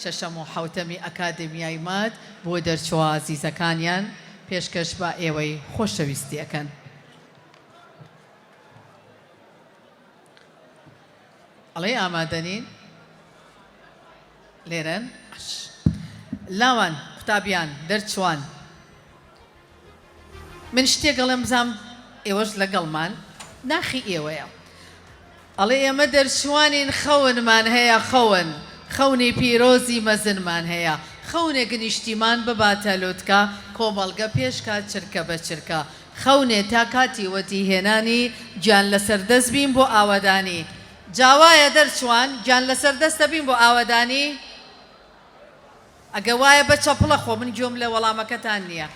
شەشەم و حەوتەمی ئەکادمیای مات بۆ دەرچووە عزیزەکانیان پێشکەش بە ئێوەی خۆشەویستیەکەن. ئەڵێ ئامادەنین لێرەن لاوان قوتابیان دەرچوان من شتێک گەڵێم بزانم ئێوەش لەگەڵمان ناخی ئێوەیە ئەڵێ ئێمە دەرچوانین خەونمان هەیە خەونی پیرۆزی مەزنمان هەیە خەونێک نیشتیمان بباتە لوتکە کۆمەڵگە پێشکات چرکە بە چرکە خەونێ تا کاتی وەتیهێنانی گیان لەسەر دەست بین بۆ ئاوەدانی جاوایە دەرچوان گیان لەسەر دەستە بین بۆ ئاوەدانی ئەگە وایە بە چەپڵە خۆ من گوێم لە وەڵامەکەتان نییە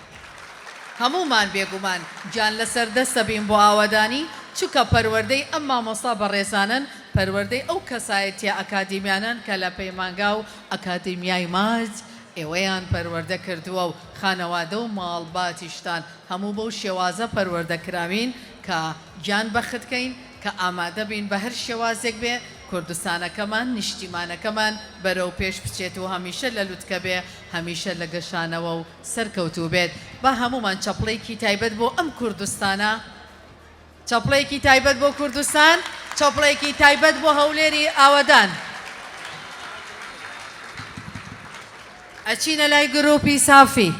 هەمومان بێگومان گیان لەسەر دەستە بین بۆ ئاوەدانی چووکە پەروەردەی ئەم مامۆستا بەڕێزانن پەروەردەی ئەو کەسایەتیە ئەکادیمیانن کە لە پەیمانگا و ئەکادیمیای ماج ئێوەیان پەروەردە کردووە و خانەوادە و ماڵباتیشتان هەموو بەو شێوازە پەروەردەکراوین کە گیان بەختکەین کە ئامادە بین بە هەر شێوازێک بێ کوردستانەکەمان نیشتیمانەکەمان بەرەو پێش بچێت و هەمیشە لە لوتکە بێ هەمیشە لە گەشانەوە و سەرکەوتوو بێت با هەمومان چەپڵێکی تایبەت بۆ ئەم کوردستانە چەپڵێکی تایبەت بۆ کوردستان چەپڵێکی تایبەت بۆ هەولێری ئاوەدان ئەچینە لای گروپی سافی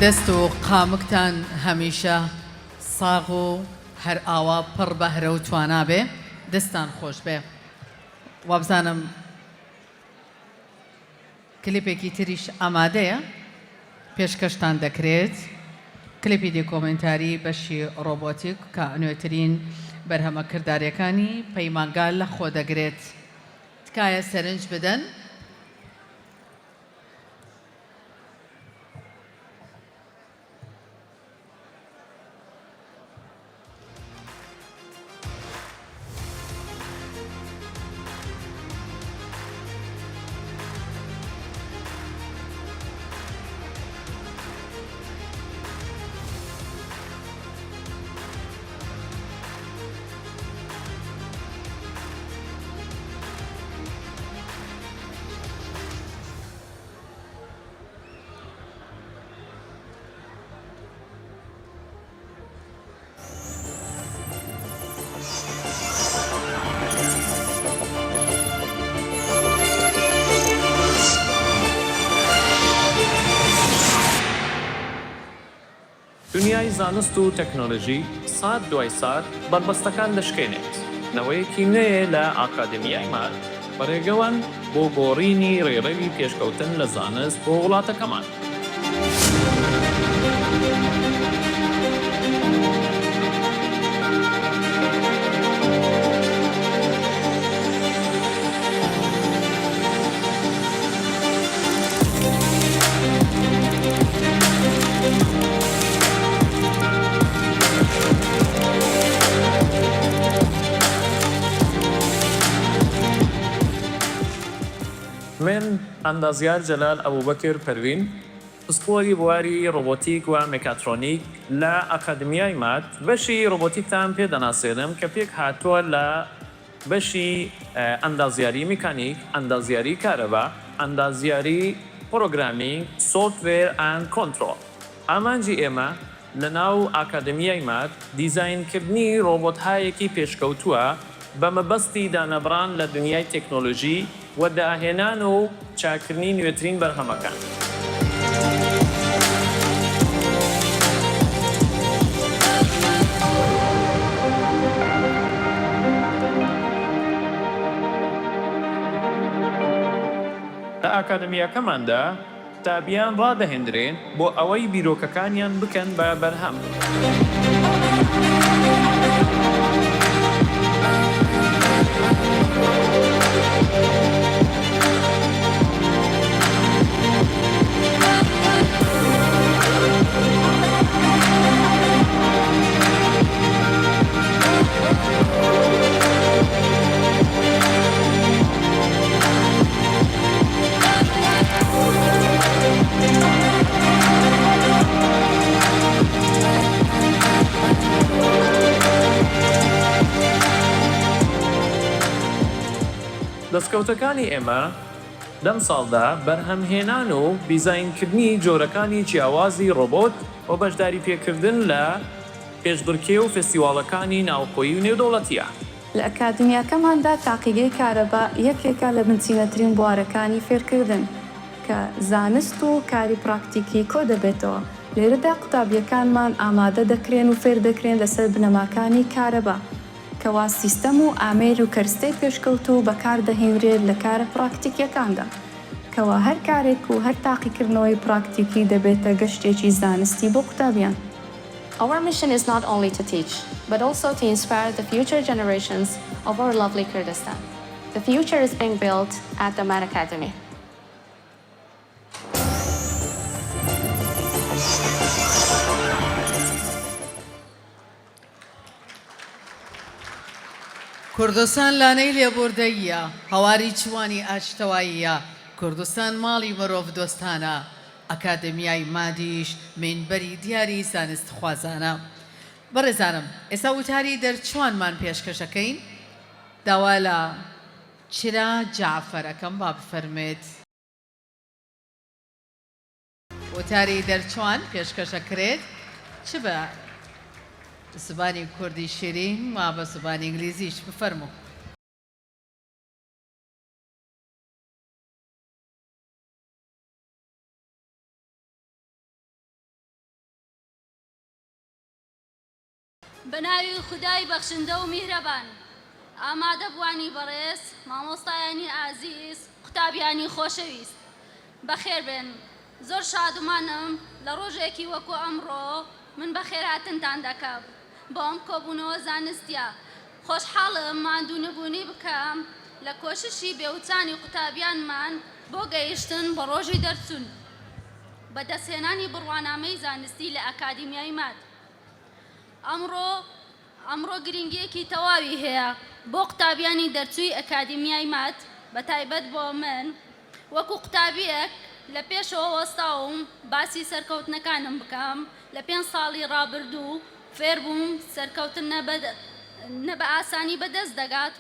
دەست و قامکتان هەمیشە ساغ و هەر ئاوا پڕ بەهرە و توانا بێ دەستان خۆش بێ وابزانم کلیپێکی تریش ئامادەیە پێشکەشتان دەکرێت کلیپی دیکۆمنتاری بەشی ڕۆبۆتیک کە نوێترین بەرهەمە کرداریەکانی پەیمانگال لە خۆ دەگرێت تکایە سەرنج بدەن دنیای زانست و تەکنۆلۆژی سات دوای سات بەربەستەکان دەشکێنێت. نەوەیەکی نوێیە لە ئاکادمیای مار بەڕێگەوەن بۆ گۆڕینی ڕێڕەوی پێشکەوتن لە زانست بۆ وڵاتەکەمان. من ئەندازیار جەلال ئەبوبەکر پەروین پسپۆری بواری ڕۆبۆتیک و مێکاترۆنیک لە ئاکادمیای مات بەشی ڕۆبۆتیکتان پێدەناسێنم کە پێک هاتووە لە بەشی ئەندازیاری میکانیک، ئەندازیاری کارەبا، ئەندازیاری پرۆگرامینگ، سۆفتوێر ئەند کۆنترۆڵ. ئامانجی ئێمە لە ناو ئاکادمیای مات دیزاینکردنی ڕۆبۆتهایەکی پێشکەوتووە بە مەبەستی دانەبڕان لە دنیای تەکنۆلۆژی و داهێنان و چاکردنی نوێترین بەرهەمەکان. لە ئاکادمیاکەماندا تابیان ڕادەهێنرێن بۆ ئەوەی بیرۆکەکانیان بکەن بە بەرهەم. دەستکەوتەکانی ئێمە لەم ساڵدا بەرهەمهێنان و دیزاینکردنی جۆرەکانی جیاوازی ڕۆبۆت و بەشداری پێکردن لە پێشبڕکێ و فستیواڵەکانی ناوخۆیی و نێودەوڵەتیە. لە ئەکادمیاکەماندا تاقیگەی کارەبا یەکێکە لە بنچینەترین بوارەکانی فێرکردن کە زانست و کاری پراکتیکی کۆ دەبێتەوە. لێرەدا قوتابیەکانمان ئامادە دەکرێن و فێر دەکرێن لەسەر بنەماکانی کارەبا کەوا سیستەم و ئامێر و کەرستەی پێشکەوت و بەکاردەهێنرێت لە کارە پراکتیکیەکاندا کەوا هەر کارێک و هەر تاقیکردنەوەی پراکتیکی دەبێتە گەشتێکی زانستی بۆ قوتابیان. Our mission is not only to teach, but also to inspire the future generations of our lovely Kurdistan. The future is being built at the MAT Academy. کوردستان لانەی لێبوردەیە هەواری چوانی ئاشتەواییە کوردستان ماڵی مرۆڤ دۆستانە ئەکادمیای مادیش مینبەری دیاری زانست خوازانە بەڕێزانم ئێستا وتاری دەرچوانمان پێشکەشەکەین داوا لە چرا جعفەرەکەم با بفەرمێت وتاری دەرچوان پێشکەشەکرێت چ بە زبانی کوردی شیرین ما بە زبانی ئینگلیزیش بفەرموو بەناوی خودای بەخشندە و میهرەبان ئامادە بوانی بەڕێز مامۆستایانی ئازیز قوتابیانی خۆشەویست بەخێر بن زۆر شادومانم لە ڕۆژێکی وەکو ئەمڕۆ من بەخێرهاتنتان دەکەم بۆ ئەم کۆبوونەوە زانستیە خۆشحاڵم ماندوو نەبوونی بکەم لە کۆششی بێوچانی قوتابیانمان بۆ گەیشتن بە ڕۆژی دەرچوون بەدەستهێنانی بڕوانامەی زانستی لە ئەکادیمیای ماد ئەمڕۆ گرنگیەکی تەواوی هەیە بۆ قوتابیانی دەرچووی ئەکادیمیای ماد بە تایبەت بۆ من وەکو قوتابیەک لە پێشەوە وەستاوم باسی سەرکەوتنەکانم بکەم لە 5 ساڵی ڕابردوو فێربووم سەرکەوتن نە بە ئاسانی بەدەست دەگات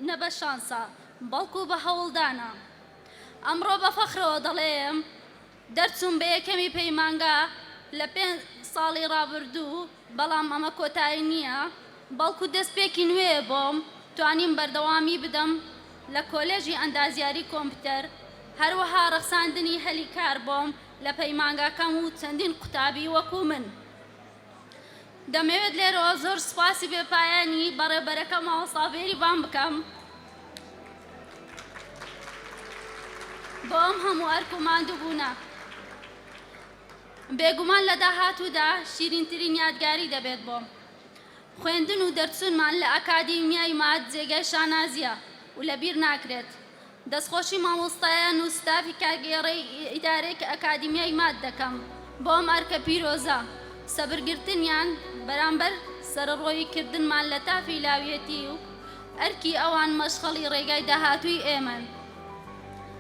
نە بە شانسە بەڵکو بە هەوڵدانە ئەمڕۆ بە فەخرەوە دەڵێم دەرچووم بە یەکەمی پەیمانگا لە 5 ساڵی ڕابردوو بەڵام ئەمە کۆتایی نییە بەڵکو دەستپێکی نوێ بۆم توانیم بەردەوامی بدەم لە کۆلێژی ئەندازیاری کۆمپیوتەر هەروەها ڕەخساندنی هەلی کار بۆم لە پەیمانگاکەم و چەندین قوتابی وەکو من دەمەوێت لێرەوە زۆر سوپاسی بێپایانی بەڕێبەرەکە مامۆستافێری بام بکەم بۆ ئەم هەموو ئەرک و ماندووبوونە بێگومان لە داهاتوودا شیرینترین یادگاری دەبێت بۆم خوێندن و دەرچوونمان لە ئەکادیمیای ماد جێگەی شانازیە و لەبیر ناکرێت دەستخۆشی مامۆستایان و ستافی کارگێڕەی ئیدارەی ئەکادیمیای ماد دەکەم بۆ ئەم ئەرکە پیرۆزە سەبرگرتنیان بەرامبەر سەرڕۆییکردنمان لە تافی لاویەتی و ئەرکی ئەوان مەشغەڵی ڕێگای داهاتووی ئێمەن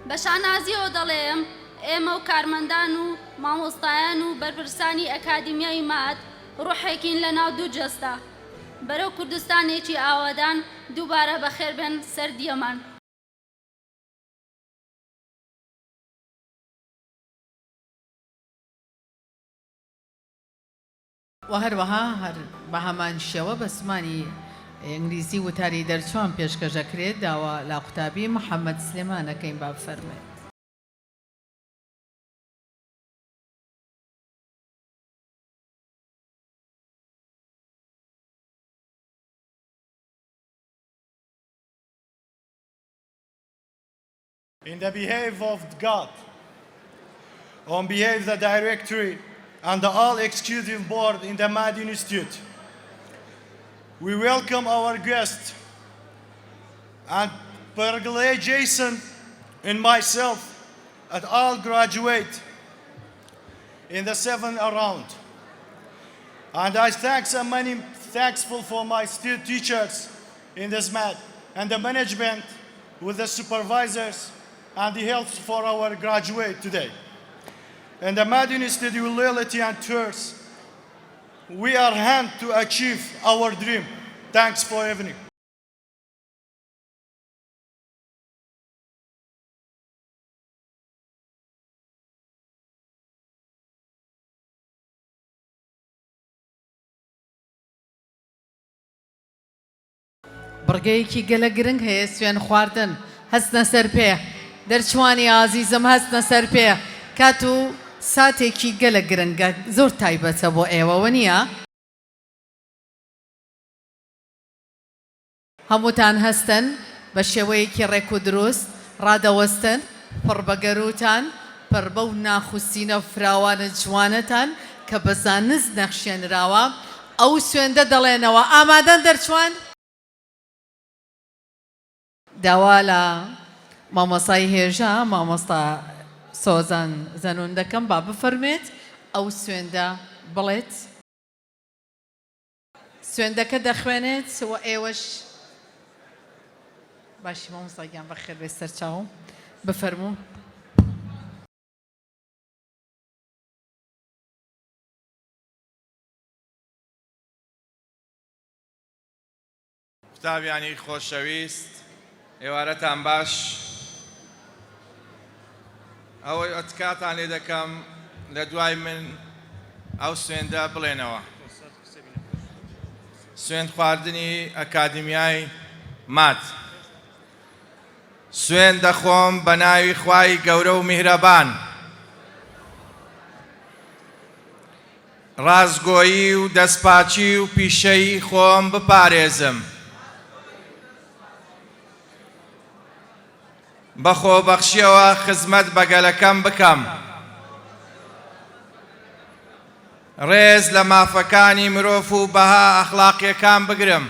بە شانازیەوە دەڵێم ئێمە و کارمەندان و مامۆستایان و بەرپرسانی ئەکادیمیای ماد ڕوحێکین لە ناو دوو جەستە بەرەو کوردستانێکی ئاوادان دووبارە بەخێر بێن سەردیەمان و هەروەها هەر بە هەمان شێوە بە زمانی ئینگلیزی وتاری دەرچوان پێشکەشەکرێت داوا لا قوتابی محەممەد سلێمانەکەین با بفەرمێت In the behalf of God, on behalf of the Directory and the all executive board in the Mad Institute, we welcome our guest and congratulate Jason and myself and all graduate in the 7th round. And I thankful for my student teachers in this Mad and the management with the supervisors and the help for our graduate today. And the Mad Institute with loyalty and trust, we are hand to achieve our dream. Thanks for evening. بڕگەیەکی گەلە گرنگ هەیە سوێن خواردن هەستنە سەر پێ دەرچوانی ئازیزم هەستنە سەر پێ کات و ساتێکی گەلە گرنگە زۆر تایبەتە بۆ ئێوەوە نییە هەمووتان هەستن بە شێوەیەکی ڕێک و دروست ڕادەوەستن پڕ بە گەروتان پڕ بەو ناخوستینە فراوانە جوانەتان کە بە زانست نەخشێنراوە ئەو سوێندە دەڵێنەوە ئامادەن دەرچوان داوا لە مامۆستای هێژە مامۆستا سۆزان زەنون دەکەم با بفەرمێت ئەو سوێندە بڵێت سوێندەکە دەخوێنێت و ئێوەش باشی مامۆستاگیان بەخێر بێ سەرچاوم بفەرموو قوتابیانی خۆشەویست ئێوارەتان باش ئەوەی ئەتکاتان لێ دەکەم لە دوای من ئەو سوێندە بڵێنەوە سوێند خواردنی ئەکادیمیای مات سوێند دەخۆم بە ناوی خوای گەورە و میهرەبان ڕازگۆیی و دەستپاچی و پیشەی خۆم بپارێزم. بە خۆبەخشیەوە خزمەت بە گەلەکەم بکەم. ڕێز لە مافەکانی مرۆڤ و بەها ئەخلاقیەکان بگرم.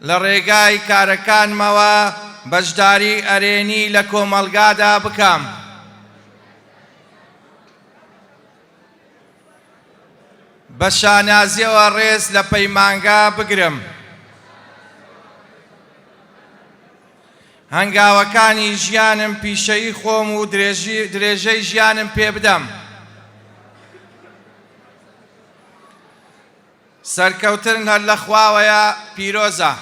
لە ڕێگای کارەکانمەوە بەشداری ئەرێنی لە کۆمەڵگادا بکەم. بە شانازیەوە ڕێز لە پەیمانگا بگرم. هەنگاوەکانی ژیانم پیشەی خۆم و درێژەی ژیانم پێ بدەم. سەرکەوتن هەر لە خواوەیە پیرۆزە.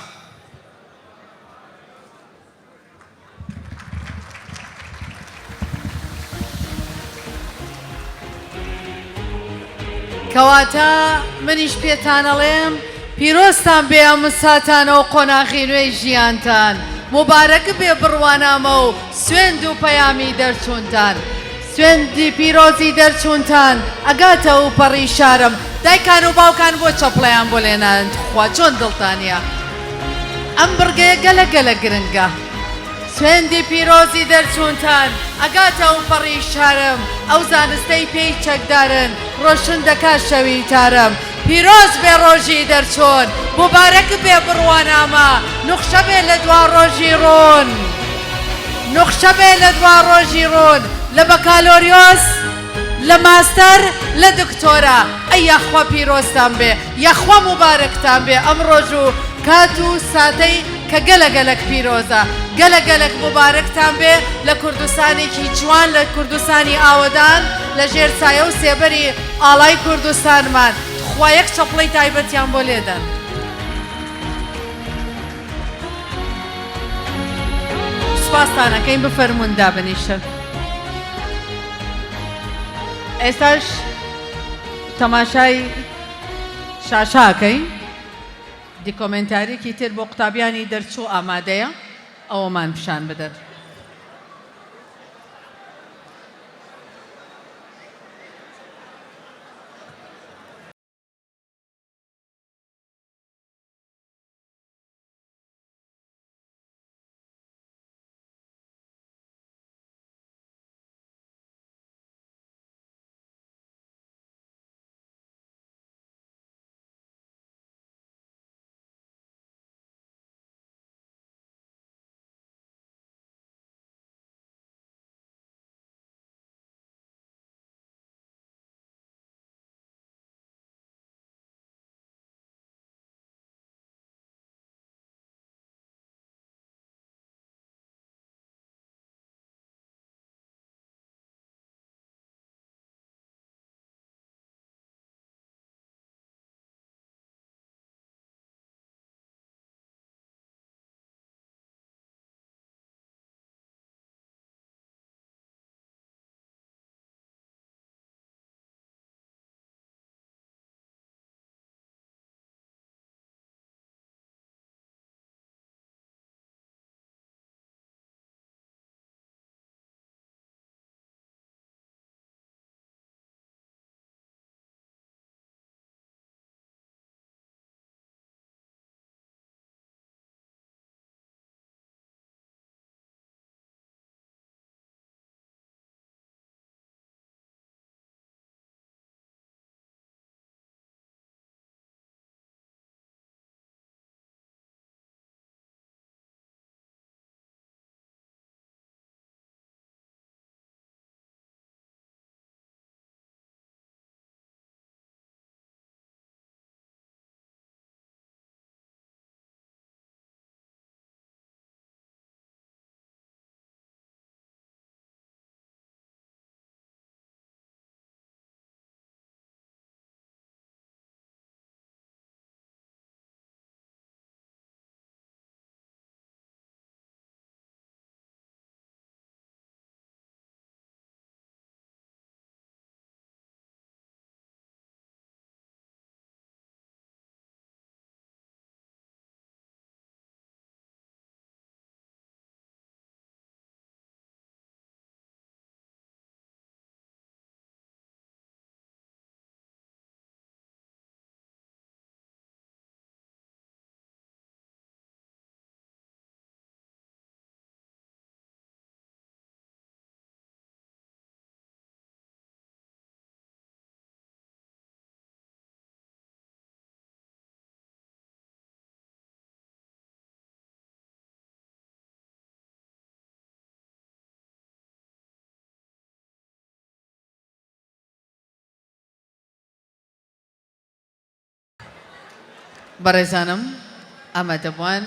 کەواتە منیش پێتانەڵێم پیرۆستان بێ ئەم ساتانە و قۆناغی نوێی ژیانتان. مبارەک بێ بڕوانامە و سوێند و پەیامی دەرچوونتان. سوێندی پیرۆزی دەرچوونتان ئەگاتە و پەڕی شارم. دایکان و باوکان بۆ چەپڵەیان بۆ لێنان خوا چۆن دڵتانە. ئەم بڕگەیە گەلە گەلە گرنگە. سوێندی پیرۆزی دەرچوونتان ئەگاتە و پەڕی شارم. ئەو زانستەی پێی چەکدارن ڕۆشن دەکا شەوی تارم. پیرۆز بێ ڕۆژی دەرچۆن مبارەک بێ بڕوانامە. نوخشە بێ لە دوا ڕۆژی ڕۆن. نوخشە بێ لە دوا ڕۆژی ڕۆن. لە بەکالۆریۆس لە ماستەر لە دکتۆرە. ئەی یاخوا پیرۆستان بێ یاخوا مبارەکتان بێ ئەم ڕۆژ و کات و ساتەی کە گەلە گەلک پیرۆزە. گەلە گەلک مبارەکتان بێ لە کوردستانێکی جوان لە کوردستانی ئاوەدان لە ژێر سایە و سێبەری ئاڵای کوردستانمان. خوا یەک چەپڵەی تایبەتیان بۆ لێدەن. سوپاستانەکەین بفەرمونون دابنیشن. ئێستاش تەماشای شاشاکەین. دیکۆمنتارێکی تر بۆ قوتابیانی دەرچوو ئامادەیە ئەوەمان پیشان بدەن. بەڕێزانم ئامادەبووان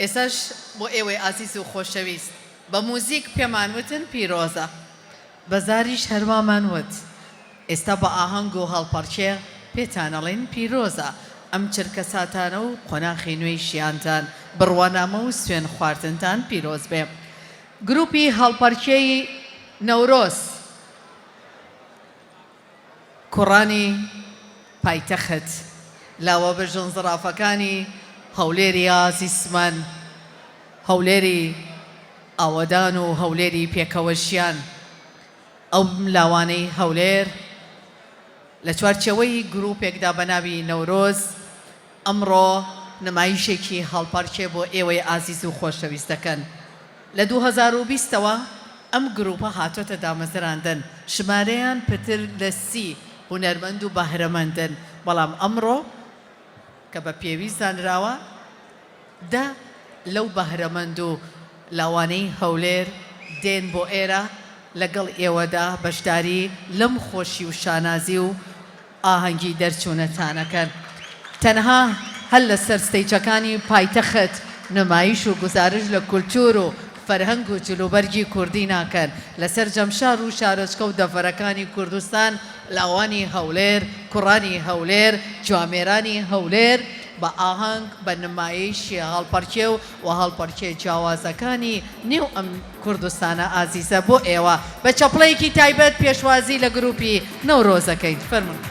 ئێساش بۆ ئێوەی ئازیز و خۆشەویست بە موزیک پێمان وتن پیرۆزە بەزاریش هەروامان وت ئێستا بە ئاهەنگ و هەڵپەرچێ پێتانەڵێن پیرۆزە ئەم چرکە ساتانە و قۆناخی نوێی شیانتان بڕوانامە و سوێن خواردنتان پیرۆز بێ گروپی هەڵپەرچێی نەورۆز کوڕانی پایتەخت لاوە بەژن زرافەکانی هەولێری ئازیزمان هەولێری ئاوەدان و هەولێری پێکەوەشیان ئەو لاوانەی هەولێر لە چوارچەوەی گروپێکدا بە ناوی نەورۆز ئەمڕۆ نمایشێکی هەڵپەرچێ بۆ ئێوەی ئازیز و خۆشەویستەکەن لە 2020ەوە ئەم گروپە هاتۆتە دامەزراندن ژمارەیان پتر لە 30 هونەرمەند و بەهرەمەندن بەڵام ئەمڕۆ کە بە پێویست زانراوە دا لەو بەهرەمەند و لاوانەی هەولێر دێن بۆ ئێرە لەگەڵ ئێوەدا بەشداری لەم خۆشی و شانازی و ئاهەنگی دەرچوونەتانەکەن تەنها هەل لە سەر ستەیجەکانی پایتەخت نمایش و گزارش لە کولتور و فەرهەنگ و جلوبەرگی کوردی ناکەن لەسەر جەمشار و شارۆچکە و دەڤەرەکانی کوردستان لاوانی هەولێر کوڕانی هەولێر جوامێرانی هەولێر بە ئاهەنگ بە نمایشی هەڵپەرچێ و هەڵپەرچێ جیاوازەکانی نێو ئەم کوردستانە ئازیزە بۆ ئێوە بە چەپڵەیەکی تایبەت پێشوازی لە گروپی نەورۆزەکەین فەرمون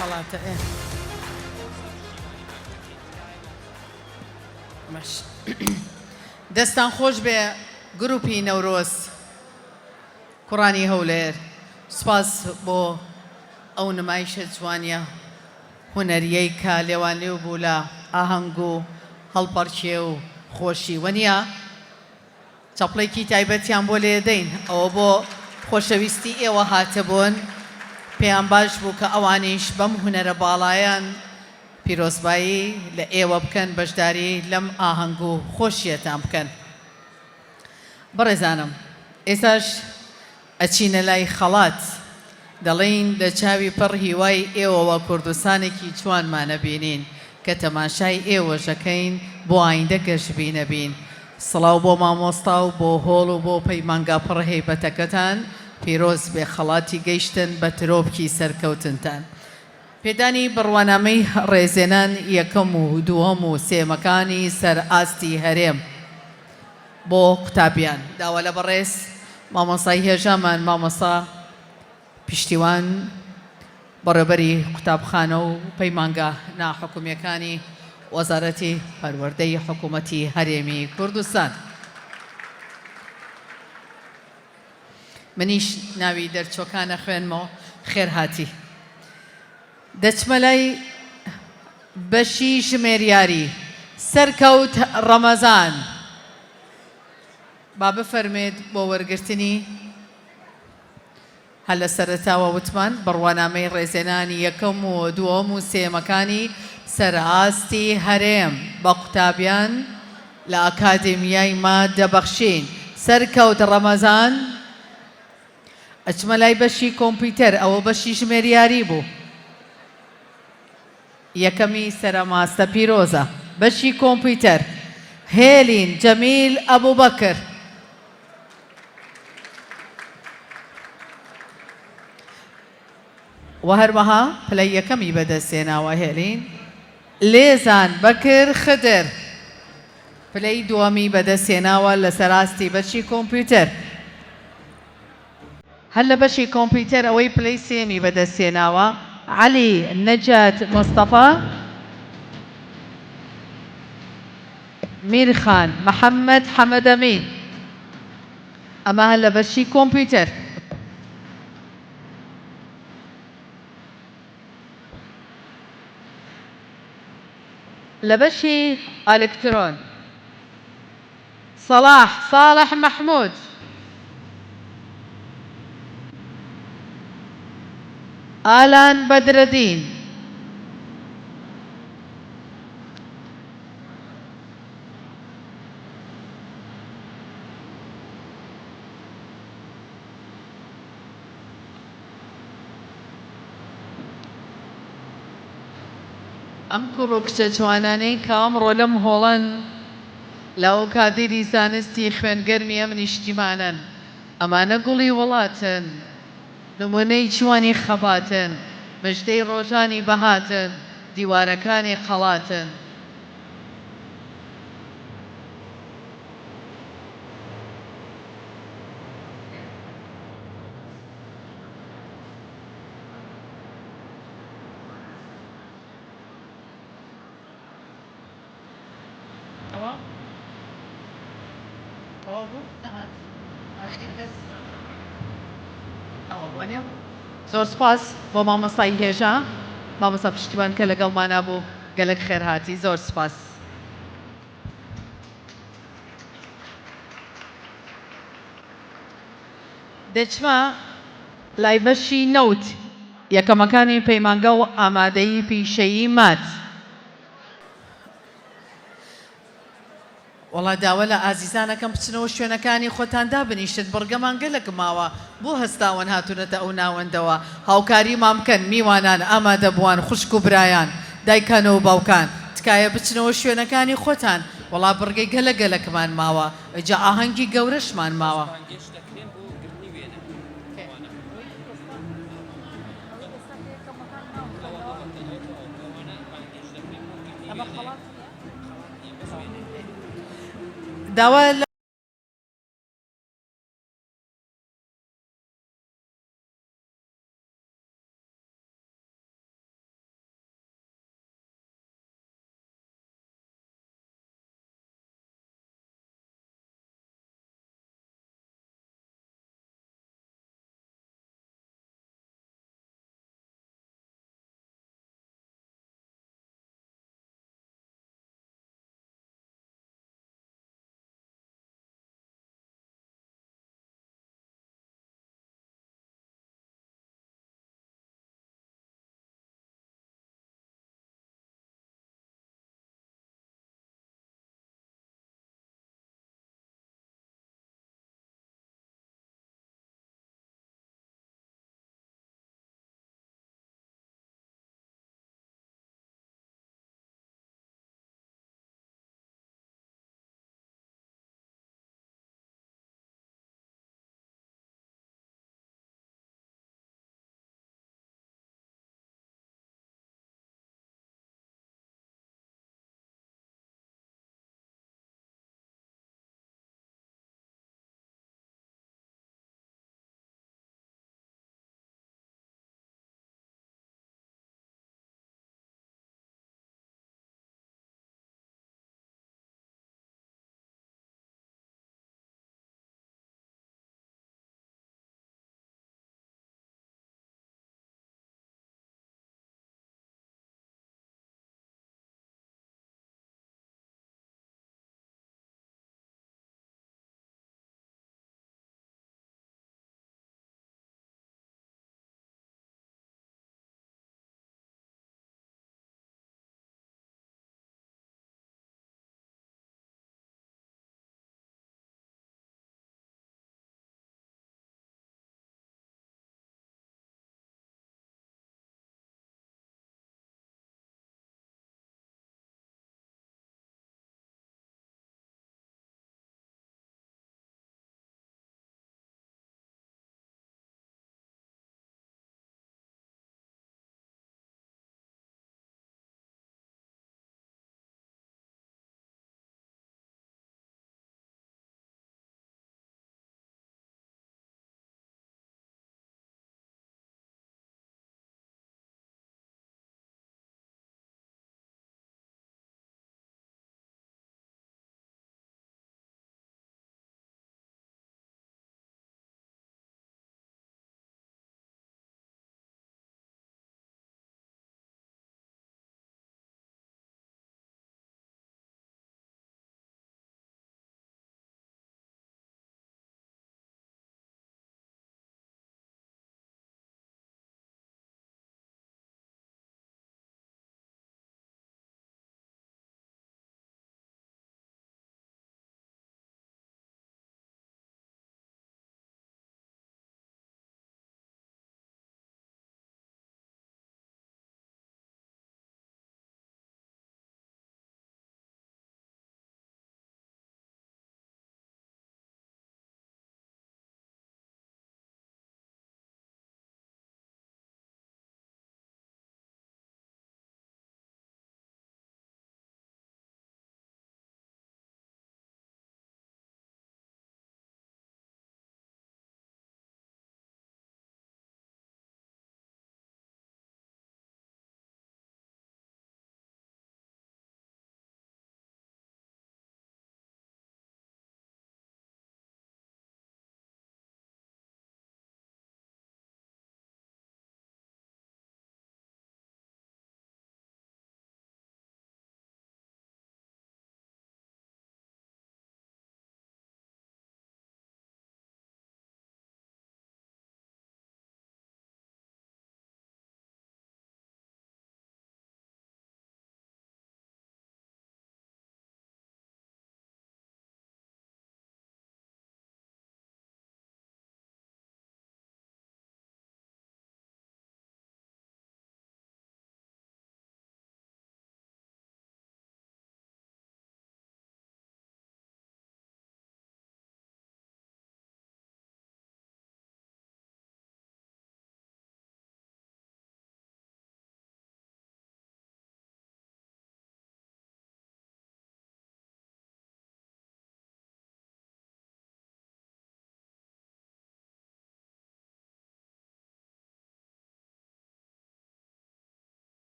خەڵاتە باش دەستان خۆش بێ گروپی نەورۆز کوڕانی هەولێر سوپاس بۆ ئەو نمایشە جوانیە هونەریەی کە لێوان لێو بوو لە ئاهەنگ و هەڵپەرچێ و خۆشی وەنیە چەپڵێکی تایبەتیان بۆ لێدەین ئەوە بۆ خۆشەویستی ئێوە هاتەبوون پێیان باش بوو کە ئەوانیش بەم هونەرە باڵایان پیرۆزبایی لە ئێوە بکەن بەشداری لەم ئاهەنگ و خۆشیەتان بکەن بەڕێزانم ئێستاش ئەچینە لای خەڵات دەڵێن لە چاوی پڕ هیوای ئێوەوە کوردستانێکی جوانمانە بینین کە تەماشای ئێوەشەکەین بۆ ئایندە گەشتبینە بین سڵاو بۆ مامۆستا و بۆ هۆڵ و بۆ پەیمانگا پڕ هەیبەتەکەتان پیرۆز بێ خەڵاتی گەیشتن بە ترۆپکی سەرکەوتنتان پێدانی بڕوانامەی ڕێزێنان یەکەم و دووەم و سێمەکانی سەر ئاستی هەرێم بۆ قوتابیان داوە لە بەڕێز مامۆستای هێژامان مامۆستا پشتیوان بەڕێبەری قوتابخانە و پەیمانگا ناحکومیەکانی وەزارەتی پەروەردەی حکوومەتی هەرێمی کوردستان منیش ناوی دەرچۆکانە خوێنمەوە خێرهاتی دەچمە لای بەشی ژمێریاری سەرکەوت ڕەمەزان با بفەرمێت بۆ وەرگرتنی هەل لە سەرەتاوە وتمان بڕوانامەی ڕێزێنانی یەکەم و دووەم و سێمەکانی سەرئاستی هەرێم بە قوتابیان لە ئاکادمیای ما دەبەخشین سەرکەوت ڕەمەزان ئەچمە لای بەشی کۆمپیوتەر ئەوە بەشی ژمێریاری بوو یەکەمی سەرماستە پیرۆزە بەشی کۆمپیوتەر هێلین جەمیل ئەبوبەکر و هەروەها پلەی یەکەمی بەدەستێناوە هێلین لێزان بەکر خدر پلەی دووەمی بەدەستێناوە لە سەراستی بەشی کۆمپیوتەر هەر لە بەشی کۆمپیوتەر ئەوەی پلەی سێمی بەدەستێناوە عەلی نەجات مستەفا میرخان محەممەد حەمەدەمین ئەمە هەر لە بەشی کۆمپیوتەر لە بەشی ئەلکترۆن سەلاح ساڵح مەحموود ئالان بەدرەدین ئەم کوڕ و کچە جوانانەی کە ئەمڕۆ لەم هۆڵەن لەو کادری زانستی خوێنگەرمی ئەم نیشتیمانن ئەمانە گوڵی وڵاتن نمونەی جوانی خەباتن مژدەی ڕۆژانی بەهاتن دیوارەکانی خەڵاتن زۆر سپاس بۆ مامۆستای هێژا مامۆستا پشتیوان کە لەگەڵمانە بوو گەلک خێرهاتی زۆر سپاس دەچمە لای بەشی نەوت یەکەمەکانی پەیمانگە و ئامادەیی پیشەیی مات وڵا داوە لە ئازیزانەکەم بچنەوە شوێنەکانی خۆتاندا بنیشت بڕگەمان گەلک ماوە بۆ هەستاوەن هاتوونەتە ئەو ناوەندەوە هاوکاریمان بکەن میوانان ئامادە بووان خوشک و برایان دایکانەوە باوکان تکایە بچنەوە شوێنەکانی خۆتان وڵا بڕگەی گەلە گەلەکمان ماوە ئەجا ئاهەنگی گەورەشمان ماوە داوە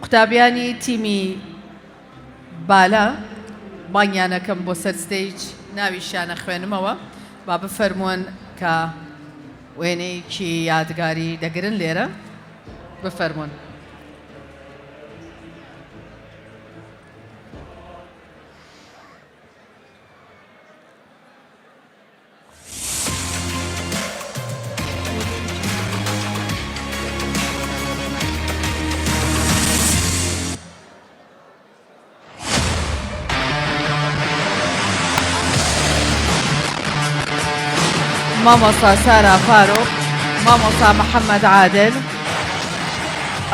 قوتابیانی تیمی بالا بانیانەکەم بۆ سەر ستەیج ناویشیانە خوێنمەوە با بفەرموون کە وێنەیەکی یادگاری دەگرن لێرە بفەرموون. مامۆستا سارا فاروق، مامۆستا محەممەد عادل،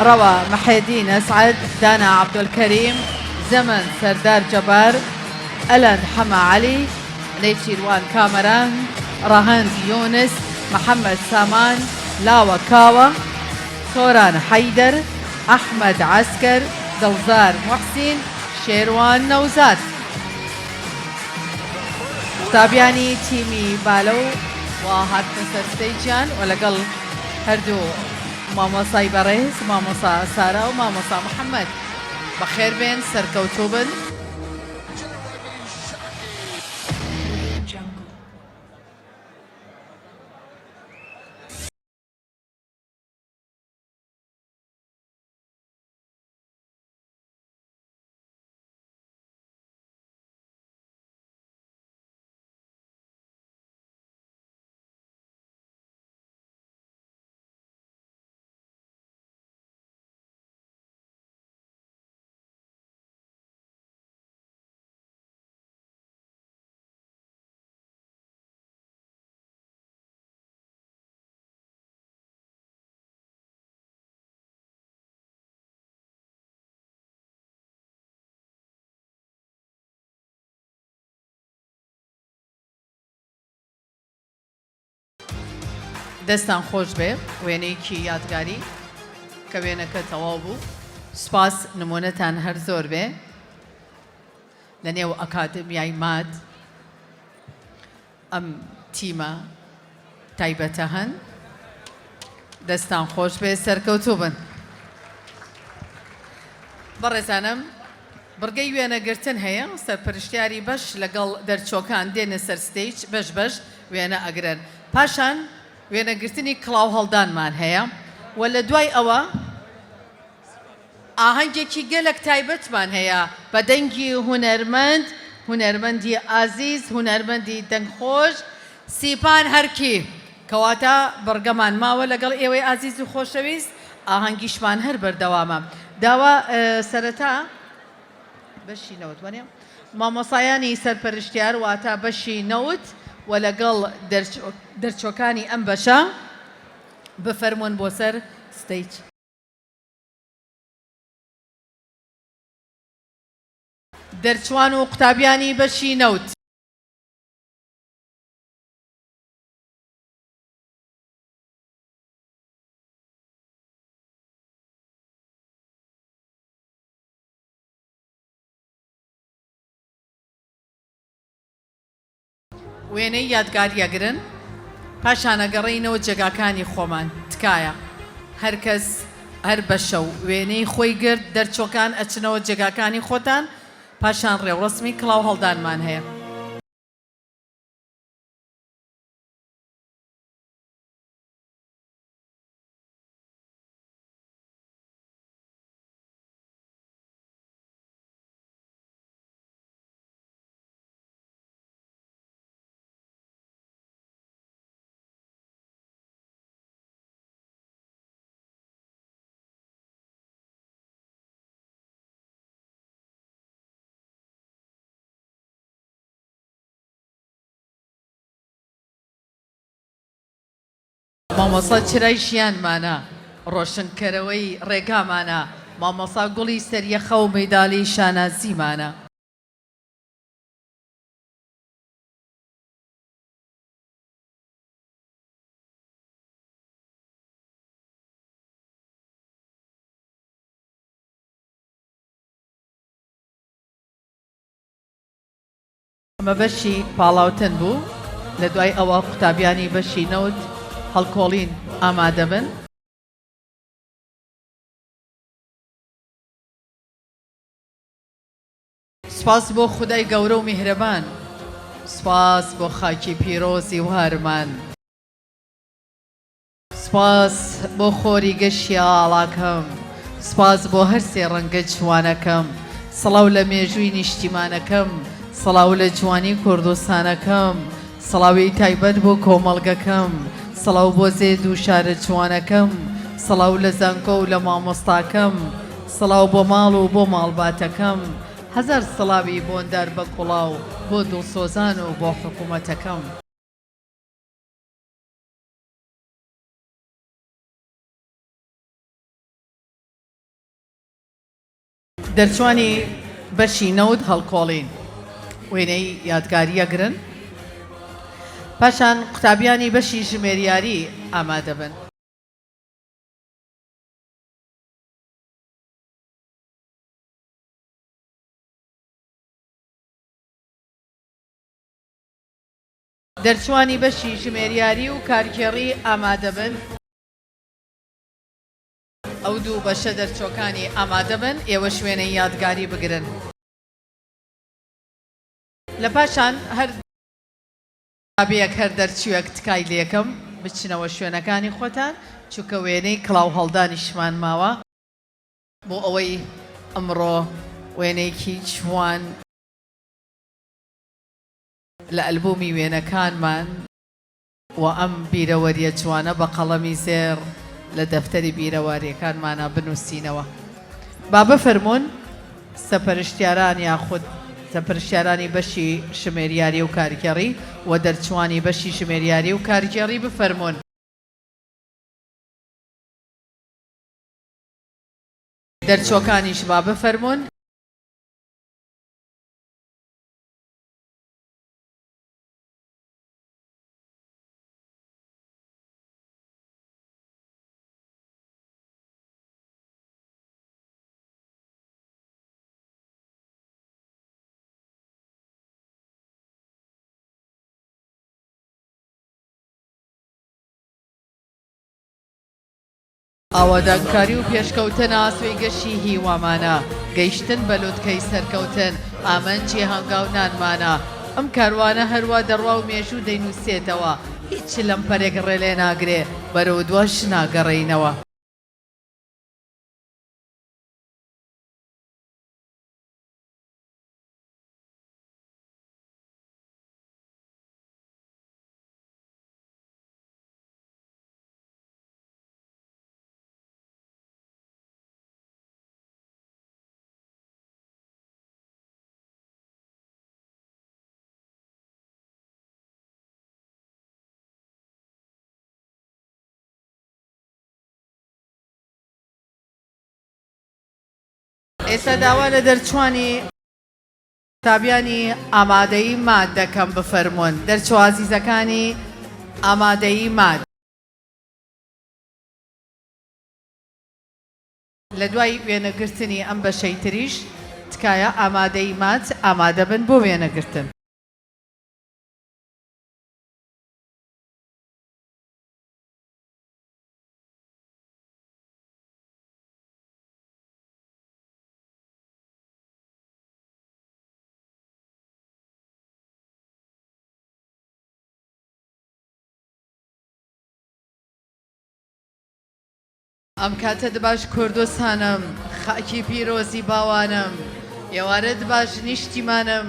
روى محيدين أسعد، دانا عبد الكريم، زمن سردار جبار، ألن حما علي، نيتشيروان كامران، رهان يونس، محمد سامان، لاوة كاوة، سوران حيدر، أحمد عسكر، زوزار محسن، شيروان نوزاد. قوتابیانی تیمی بالو و هاتنە سەر ستەیجیان و لەگەڵ هەردوو مامۆسای بەڕێز مامۆسا سارا و مامۆسا محەممەد بەخێر بێن سەرکەوتوو بن. دەستان خۆش بێ وێنەیەکی یادگاری کە وێنەکە تەواو بوو. سپاس نمونەتان هەر زۆر بێ لە نێو ئەکادمیای ماد ئەم تیمە تایبەتە هەن. دەستان خۆش بێ سەرکەوتوو بن. بەڕێزانم بڕگەی وێنەگرتن هەیە سەرپەرشتیاری بەش لەگەڵ دەرچۆکان دێنە سەر ستەیج بەش بەش وێنە ئەگرن. پاشان وێنەگرتنی کڵاو هەڵدانمان هەیە و لە دوای ئەوە ئاهەنگێکی گەلێک تایبەتمان هەیە بە دەنگی هونەرمەند، هونەرمەندی ئازیز، هونەرمەندی دەنگخۆش سیپان هەرکی کەواتە بڕگەمان ماوە لەگەڵ ئێوەی ئازیز و خۆشەویست ئاهەنگیشمان هەر بەردەوامە. داوا سەرەتا بەشی نەوت وانێ مامۆسایانی سەرپەرشتیار واتە بەشی نەوت و لەگەڵ دەرچۆکانی ئەم بەشە بفەرموون بۆ سەر ستەیج. دەرچوان و قوتابیانی بەشی نەوت. وێنەی یادگاریەگرن پاشانەگەڕینەوە جێگاکانی خۆمان تکایە هەر کەس هەر بەشە و وێنەی خۆی گرت دەرچۆکان ئەچنەوە جێگاکانی خۆتان پاشان ڕێوڕسمی کڵاو هەڵدانمان هەیە. مامۆسا چرای ژیانمانە ڕۆشنکەرەوەی ڕێگامانە مامۆسا گوڵی سەریەخە و مەیداڵی شانازیمانە. ئەمە بەشی پاڵاوتن بوو لە دوای ئەوە قوتابیانی بەشی نەوت هەڵکۆڵین ئامادە بن. سپاس بۆ خودای گەورە و میهرەبان سپاس بۆ خاکی پیرۆزی و هەرمان سپاس بۆ خۆری گەشتی ئاڵاکەم سپاس بۆ هەر سێ ڕەنگە جوانەکەم سڵاو لە مێژووی نیشتیمانەکەم سڵاو لە جوانی کوردستانەکەم سڵاوی تایبەت بۆ کۆمەڵگەکەم سڵاو بۆ زێد و شارە جوانەکەم سڵاو لە زانکۆ و لە مامۆستاکەم سڵاو بۆ ماڵ و بۆ ماڵباتەکەم هەزار سڵاوی بۆندار بە کوڵاو بۆ دڵسۆزان و بۆ حکوومەتەکەم دەرچوانی بەشی نەوت هەڵکۆڵین وێنەی یادگاریە گرن پاشان قوتابیانی بەشی ژمێریاری ئامادە بن دەرچوانی بەشی ژمێریاری و کارکێڕی ئامادە بن ئەو دوو بەشە دەرچۆکانی ئامادە بن ئێوە شوێنەی یادگاری بگرن لە پاشان هەر بابەیەک هەر دەرچوویەک تکای لێکم بچنەوە شوێنەکانی خۆتان چونکە وێنەی کڵاو هەڵدانیشمان ماوە بۆ ئەوەی ئەمڕۆ وێنەیەکی جوان لە ئەلبومی وێنەکانمان و ئەم بیرەوەریە جوانە بە قەڵەمی زێر لە دەفتەری بیرەوەریەکانمانە بنووسینەوە با بفەرمونون سەپەرشتیاران یاخود سەپەرشتیارانی بەشی ژمێریاری و کارگێڕی و دەرچوانی بەشی ژمێریاری و کارگێڕی بفەرمونون دەرچۆکانیش با بفەرمونون ئاوادانکاری و پێشکەوتن ئاسوی گەشی هیوامانە گەیشتن بە لوتکەی سەرکەوتن ئامەنجی هەنگاونانمانە ئەم کاروانە هەروە دەڕوا و مێژوو دەینووسێتەوە هیچ لەم پەرێک ڕێلێ ناگرێ بەرەو دووەش ناگەڕێینەوە ئێستا داوا لە دەرچوانی قوتابیانی ئامادەیی ماد دەکەم بفەرمونون دەرچوە عەزیزەکانی ئامادەیی ماد لە دوای وێنەگرتنی ئەم بەشەی تریش تکایە ئامادەیی مات ئامادە بن بۆ وێنەگرتن ئەم کاتە دباش کوردستانم خاکی پیرۆزی باوانم ئێوارە دباش نیشتیمانم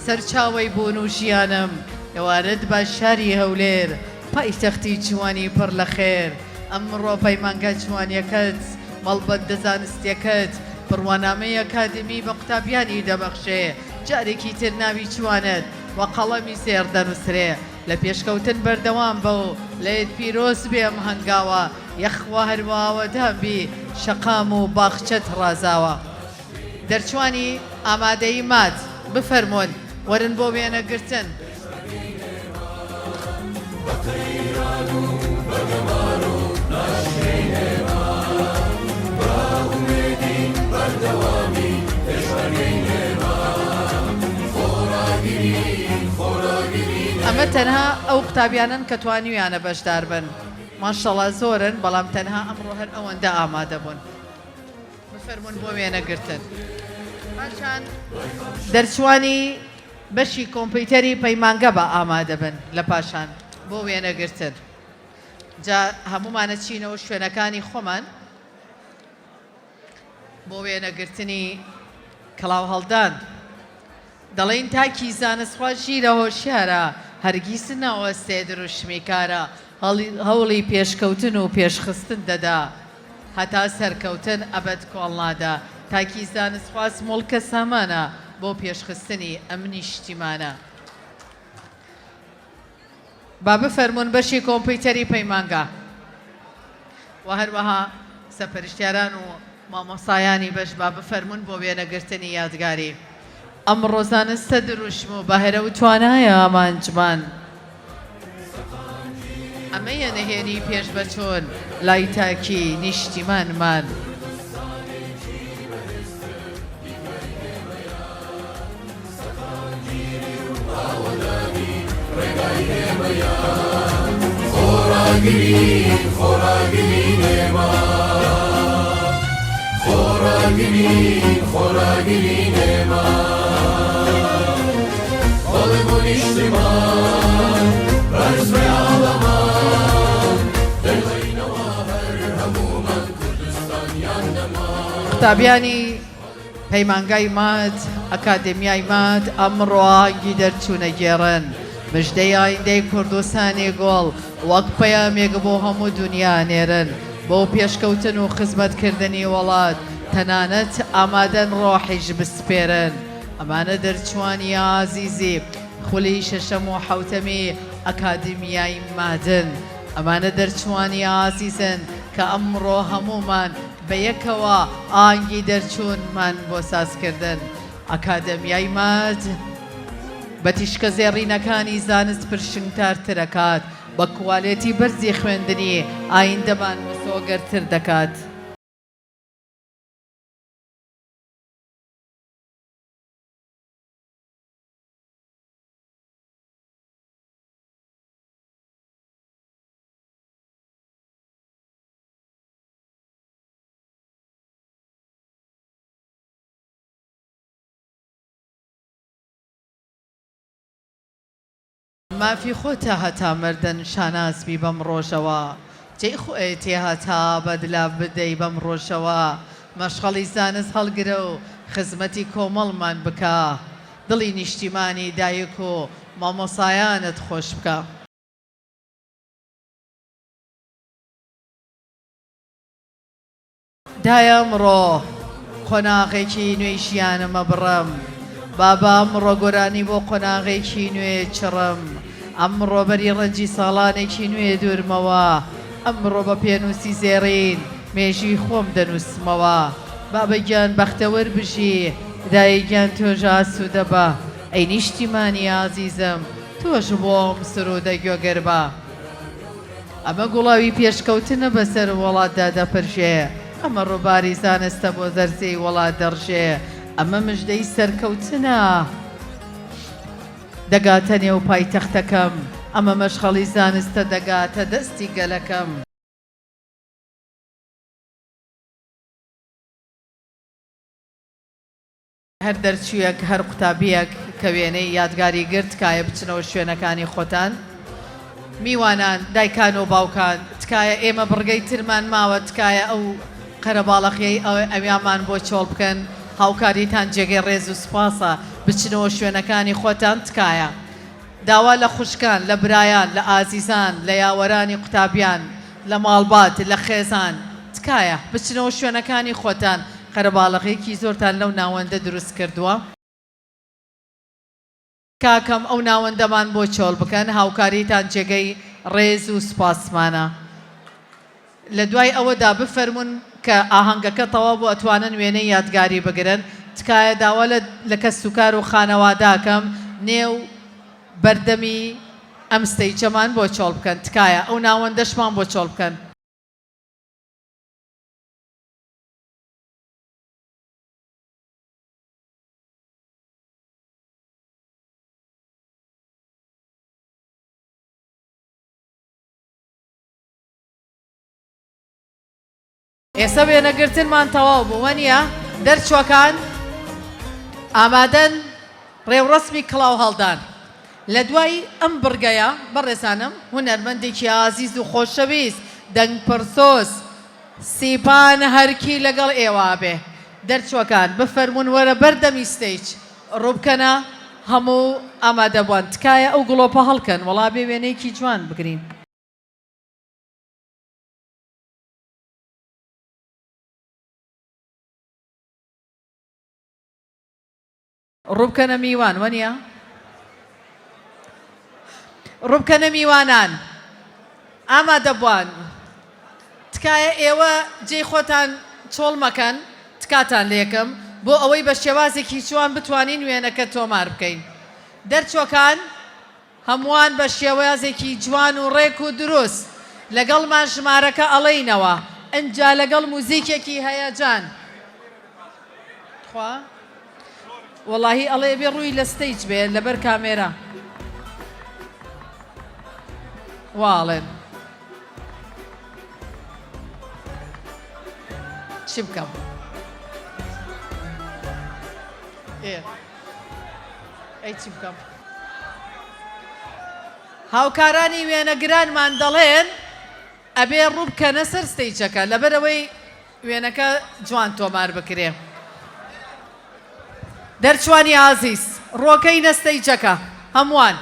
سەرچاوەی بوون و ژیانم ئێوارە دباش شاری هەولێر پایتەختی جوانی پڕ لە خێر ئەمڕۆ پەیمانگە جوانیەکەت مەڵبەت دەزانستیەکەت بڕوانامەی ئەکادمی بە قوتابیانی دەبەخشێ جارێکی تر ناوی جوانت وە قەڵەمی سێر دەنووسرێ لە پێشکەوتن بەردەوام بە و لەیت پیرۆز بێم هەنگاوە یەخوا هەروەوە دابی شەقام و باخچەت ڕازاوە دەرچوانی ئامادەیی مات بفەرمونون وەرن بۆ وێنەگرتن ئەمە تەنها ئەو قوتابیانن کە توانیویانە بەشدار بن ماشەڵڵا زۆرن بەڵام تەنها ئەمڕۆ هەر ئەوەندە ئامادە بوون بفەرمونون بۆ وێنەگرتن پاشان دەرچوانی بەشی کۆمپیوتەری پەیمانگە بە ئامادە بن لە پاشان بۆ وێنەگرتن جا هەمومانە چینەوە شوێنەکانی خۆمان بۆ وێنەگرتنی کڵاو هەڵدان دەڵێن تاکی زانستخوا ژیرە هۆشیارە هەرگیز ناوەستێ دروشمی کارە هەوڵی پێشکەوتن و پێشخستن دەدا هەتا سەرکەوتن ئەبەد کۆڵ نادا تاکی زانستخواست مڵکە سامانە بۆ پێشخستنی ئەم نیشتیمانە با بفەرمونون بەشی کۆمپیوتەری پەیمانگە و هەروەها سەپەرشتیاران و مامۆسایانی بەش با بفەرمونون بۆ وێنەگرتنی یادگاری ئەم ڕۆزانستە دروشم و بەهرە و توانایە ئامانجمان ئەمەیە نەهێنی پێش بەچۆن لای تاکی نیشتیمانمان قوتابیانی پەیمانگای ماد ئەکادمیای ماد ئەمڕۆ ئاهەنگی دەرچوونە گێڕن مژدەی ئایندەی کوردستانی گۆڵ وەک پەیامێک بۆ هەموو دنیا نێرن بۆ پێشکەوتن و خزمەتکردنی وڵات تەنانەت ئامادەن ڕۆحیش بسپێرن ئەمانە دەرچوانی ئازیزی خولی شەشەم و حەوتەمی ئەکادمیای مادن ئەمانە دەرچوانی ئازیزن کە ئەمڕۆ هەمومان بە یەکەوە ئاهەنگی دەرچوونمان بۆ سازکردن ئەکادمیای ماد بە تیشکە زێڕینەکانی زانست پرشنگتارترەکات بە کوالێتی بەرزی خوێندنی ئایندەمان مسۆگەرتر دەکات مافی خۆتە هەتا مردن شاناسبی بەم ڕۆژەوە جێی خۆی تێ هەتا بەدلا بدەی بەم ڕۆژەوە مەشغەڵی زانست هەڵگرە و خزمەتی کۆمەڵمان بکە دڵی نیشتیمانی دایک و مامۆسایانت خۆش بکە دایە ئەمڕۆ قۆناغێکی نوێی ژیانمە بڕم بابا ئەمڕۆ گۆرانی بۆ قۆناغێکی نوێ چڕم ئەمڕۆ بەری ڕەنجی ساڵانێکی نوێ دوورمەوە ئەمڕۆ بە پێنووسی زێڕین مێژی خۆم دەنووسمەوە بابەگیان بەختەوەر بژی دایگیان تۆژە ئاسوودە بە ئەی نیشتیمانی ئازیزم تۆش بۆم سرودە گوێگەر بە ئەمە گوڵاوی پێشکەوتنە بەسەر وڵاتدا دەپەرژێ ئەمە ڕووباری زانستە بۆ زەرزەی وڵات دەڕژێ ئەمە مژدەی سەرکەوتنە دەگاتە نێو پایتەختەکەم ئەمە مەشغەڵی زانستە دەگاتە دەستی گەلەکەم هەر دەرچوویەک هەر قوتابیەک کە وێنەی یادگاری گرت کایە بچنەوە شوێنەکانی خۆتان میوانان دایکان و باوکان تکایە ئێمە بڕگەی ترمان ماوە تکایە ئەو قەرەباڵەخیەی ئەویامان بۆ چۆڵ بکەن هاوکاریتان جێگەی ڕێز و سوپاسە بچنەوە شوێنەکانی خۆتان تکایە داوا لە خوشکان لە برایان لە ئازیزان لە یاوەرانی قوتابیان لە ماڵبات لە خێزان تکایە بچنەوە شوێنەکانی خۆتان قەرەباڵەخەیەکی زۆرتان لەو ناوەندە دروست کردووە کاکەم ئەو ناوەندەمان بۆ چۆڵ بکەن هاوکاریتان جێگەی ڕێز و سوپاسمانە لە دوای ئەوەدا بفەرمونون کە ئاهەنگەکە تەواو بۆ ئەتوانن وێنەی یادگاری بگرن تکایە داوا لە کەس و کار و خانەواداکەم نێو بەردەمی ئەم ستەیجەمان بۆ چۆڵ بکەن تکایە ئەو ناوەندەشمان بۆ چۆڵ بکەن ئێستا وێنەگرتنمان تەواو بوو وەنیە دەرچووەکان ئامادەن ڕێوڕسمی کڵاو هەڵدان لە دوای ئەم بڕگەیە بەڕێزانم هونەرمەندێکی ئازیز و خۆشەویست دەنگ پرسۆس سیپان هەرکی لەگەڵ ئێوە بێ دەرچوەکان بفەرمونون وەرە بەردەمی ستەیج ڕووبکەنە هەموو ئامادەبووان تکایە ئەو گڵۆپە هەڵکەن وەڵا بێ وێنەیەکی جوان بگرین ڕووبکەنە میوان وەنیە ڕووبکەنە میوانان ئامادە بووان تکایە ئێوە جێی خۆتان چۆڵ مەکەن تکاتان لێکم بۆ ئەوەی بە شێوازێکی جوان بتوانین وێنەکە تۆمار بکەین دەرچۆکان هەمووان بە شێوازێکی جوان و ڕێک و دروست لەگەڵمان ژمارەکە ئەڵێینەوە ئەنجا لەگەڵ موزیکێکی هەیەجان خوا وەڵاهی ئەڵێ بێ ڕووی لە ستەیج بێ لەبەر کامێرە واڵێن چی بکەم ئەی چی بکەم هاوکارانی وێنەگرانمان دەڵێن ئەبێ ڕووبکەنە سەر ستەیجەکە لەبەرەوەی وێنەکە جوان تۆمار بکرێ دەرچوانی ئازیز ڕۆکەی نەستەیجەکە هەمووان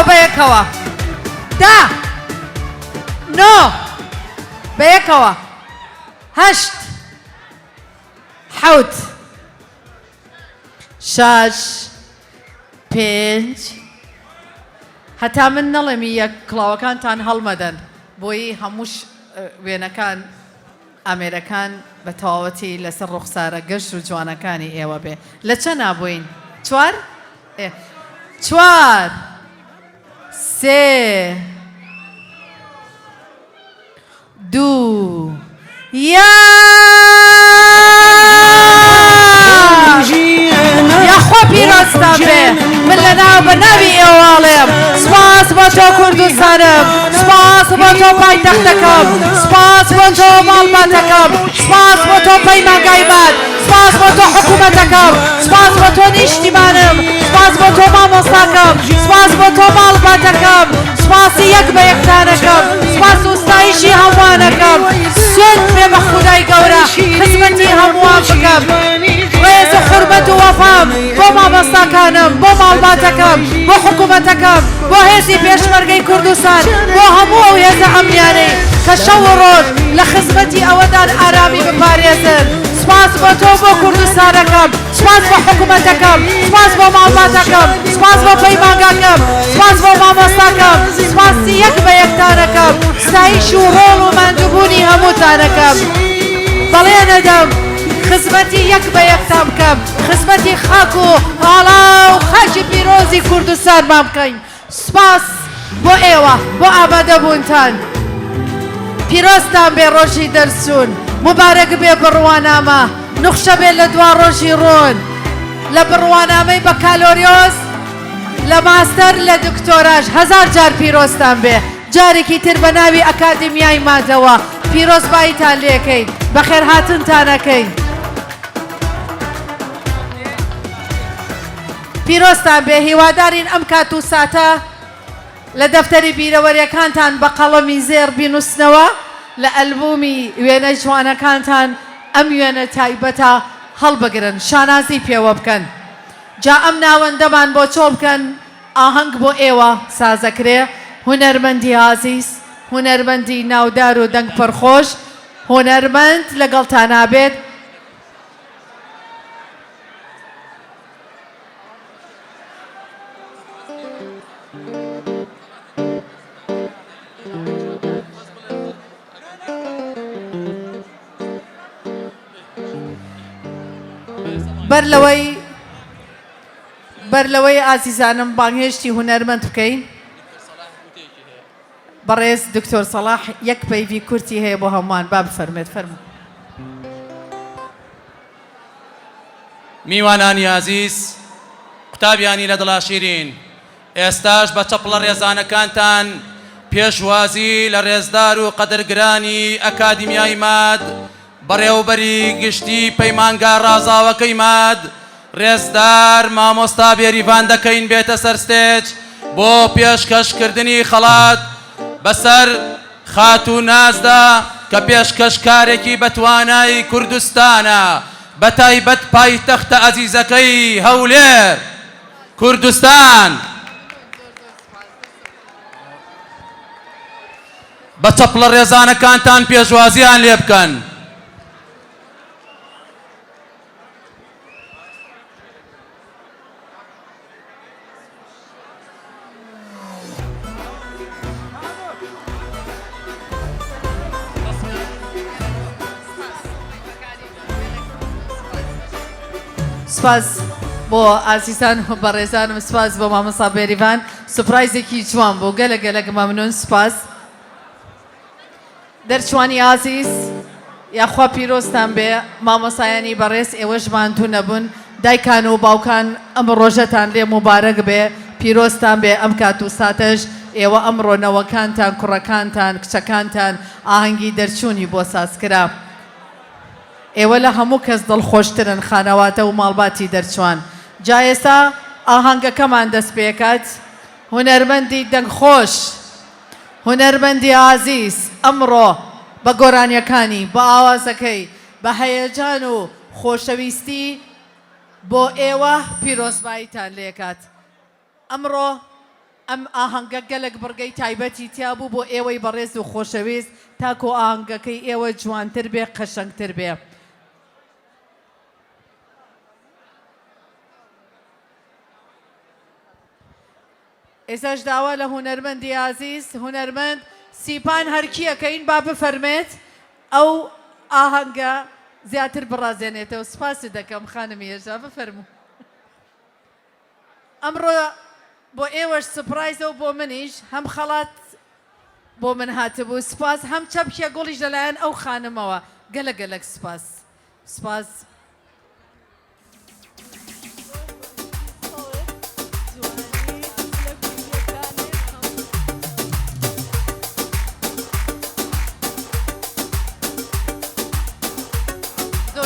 بەیەکەوە دا نۆ بەیەکەوە هەشت حەوت شەش پێنج هەتا من نەڵێمی یەک کڵاوەکانتان هەڵمەدەن بۆی هەمووش وێنەکان ئامێرەکان بە تەواوەتی لەسەر ڕوخسارە گەشت و جوانەکانی ئێوە بێ لە چە نابووین چوار چوار سێ دوو یاخۆ پیرۆستان بێ من لە ناو بە ناوی ئێواڵێم سپاس بۆ تۆ کوردستانم سپاس بۆ تۆ پایتەختەکەم سپاس بۆ تۆ ماڵباتەکەم سپاس بۆ تۆ پەیمانگایمان سپاس بۆ تۆ حکوومەتەکەم سپاس بۆ تۆ نیشتیمانم سپاس بۆ تۆ مامۆستاکەم سپاس بۆ تۆ ماڵباتەکەم سپاسی یەک بە یەکتانەکەم سپاس وستایشی هەمووانەکەم سوێن بێ بە خودای گەورە خزمەتی هەمووان بکەم ڕێز و حورمەت و وەفام بۆ مامۆستاکانم بۆ ماڵباتەکەم بۆ حکوومەتەکەم بۆ هێزی پێشمەرگەی کوردستان بۆ هەموو ئەو هێزە ئەمنیانەی کە شەو و ڕۆژ لە خزمەتی ئەوەدان ئارامی بپارێزن سپاس بۆ تۆ بۆ کوردستانەکەم سپاس بۆ حکوومەتەکەم سپاس بۆ ماڵباتەکەم سپاس بۆ پەیمانگاکەم سپاس بۆ مامۆستاکەم سپاسی یەک بە یەکتانەکەم ستایش و ڕۆڵ و ماندووبوونی هەمووتانەکەم بەڵێ نەدەم خزمەتی یەک بە یەکتان بکەم خزمەتی خاک و هاڵا و خاکی پیرۆزی کوردستانمان بکەین سپاس بۆ ئێوە بۆ ئامادەبوونتان پیرۆستان بێ ڕۆژی دەرچوون مبارەک بێ بڕوانامە نوخشە بێ لە دوا ڕۆژی ڕۆن لە بڕوانامەی بەکالۆریۆس لە ماستەر لە دکتۆراژ هەزار جار پیرۆستان بێ جارێکی تر بە ناوی ئەکادمیای مادەوە پیرۆزباییتان لێکەین بەخێر هاتنتانەکەین پیرۆستان بێ هیوادارین ئەم کات و ساتە لە دەفتەری بیرەوەریەکانتان بە قەڵەمی زێر بینووسنەوە لە ئەلبومی وێنە جوانەکانتان ئەم وێنە تایبەتە هەڵبگرن شانازی پێوە بکەن جا ئەم ناوەندەمان بۆ چۆ بکەن ئاهەنگ بۆ ئێوە سازەکرێ هونەرمەندی ئازیز هونەرمەندی ناودار و دەنگ پڕخۆش هونەرمەند لەگەڵتان نابێت بەر لەوەی ئازیزانم بانگهێشتی هونەرمەند بکەین بەڕێز دکتۆر سەلاح یەک پەیوی کورتی هەیە بۆ هەمووان با بفەرمێت فەرموو میوانانی عزیز قوتابیانی لە دڵا شیرین ئێستاش بە چەپڵە ڕێزانەکانتان پێشوازی لە ڕێزدار و قەدرگرانی ئەکادیمیای ماد بەڕێوەبەری گشتی پەیمانگا ڕازاوەکەی ماد ڕێزدار مامۆستا بێریڤان دەکەین بێتە سەر ستێج بۆ پێشکەشکردنی خەڵات بەسەر خات و نازدا کە پێشکەشکارێکی بەتوانای کوردستانە بە تایبەت پایتەختە ئەزیزەکەی هەولێر کوردستان بە چەپڵە ڕێزانەکانتان پێشوازیان لێ بکەن. سپاس بۆ ئازیزان و بەڕێزانم سپاس بۆ مامۆستا بێریڤان سوپرایزێکی جوان بۆ گەلە گەلەک مەمنون سپاس دەرچوانی ئازیز یاخوا پیرۆستان بێ مامۆستایانی بەڕێز ئێوەشمان تو نەبوون دایکان و باوکان ئەم ڕۆژەتان لێ مبارەک بێ پیرۆستان بێ ئەم کات و ساتەش ئێوە ئەمڕۆنەوەکانتان کوڕەکانتان کچەکانتان ئاهەنگی دەرچوونی بۆ سازکرا ئێوە لە هەموو کەس دڵخۆشترن خانەواتە و ماڵباتی دەرچوان جا ئێستا ئاهەنگەکەمان دەست پێکات هونەرمەندی دەنگخۆش هونەرمەندی ئازیز ئەمڕۆ بە گۆرانیەکانی بە ئاوازەکەی بە هەیەجان و خۆشەویستی بۆ ئێوە پیرۆزباییتان لێکات ئەمڕۆ ئەم ئاهەنگە گەلک بڕگەی تایبەتی تیا بوو بۆ ئێوەی بەڕێز و خۆشەویست تاکۆ ئاهەنگەکەی ئێوە جوانتر بێ قەشەنگتر بێ ئێساش داوا لە هونەرمەندی ئازیز هونەرمەند سیپان هەرکیەکەین با بفەرمێت ئەو ئاهەنگە زیاتر بڕازێنێتەوە سپاسی دەکەم خانمی هێژا بفەرموو ئەمڕۆ بۆ ئێوەش سپرایزە و بۆ منیش هەم خەڵات بۆ من هاتبوو سپاس هەم چەپکیە گوڵیش لەلایەن ئەو خانمەوە گەلە گەلەک سپاس سپاس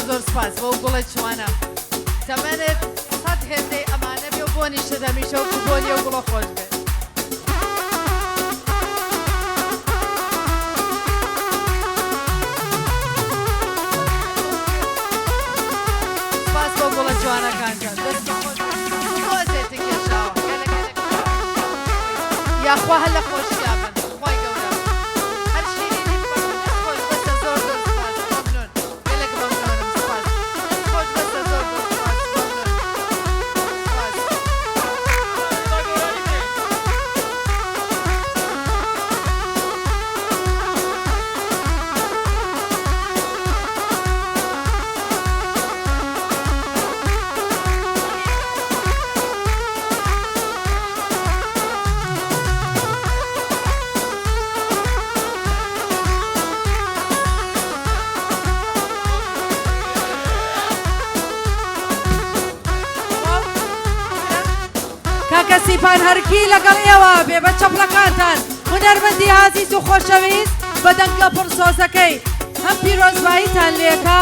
زۆر سپاس بۆ گوڵە جوانە تەمەنت سەد هێندەی ئەمانە بێ و بۆنی شەدەمیشە و بۆنی و گوڵە خۆش بێت سپاس بۆ گوڵە جوانەکانتان دەستی خۆش بۆزێتی کێشاوە یاخوا هەر لە خۆشییا بن خۆی گەورە هەر شیرینی خۆش بەسە زۆر زۆر سپاس مەمنون گەلێک مەمنونم سپاس خۆش بەسە زۆر زۆر سپاس کاکە سیپان هەرکی لەگەڵ ئێوە بێ بە چەپڵەکانتان هونەرمەندی ئازیز و خۆشەویست بە دەنگە پڕسۆزەکەی هەم پیرۆزباییتان لێکە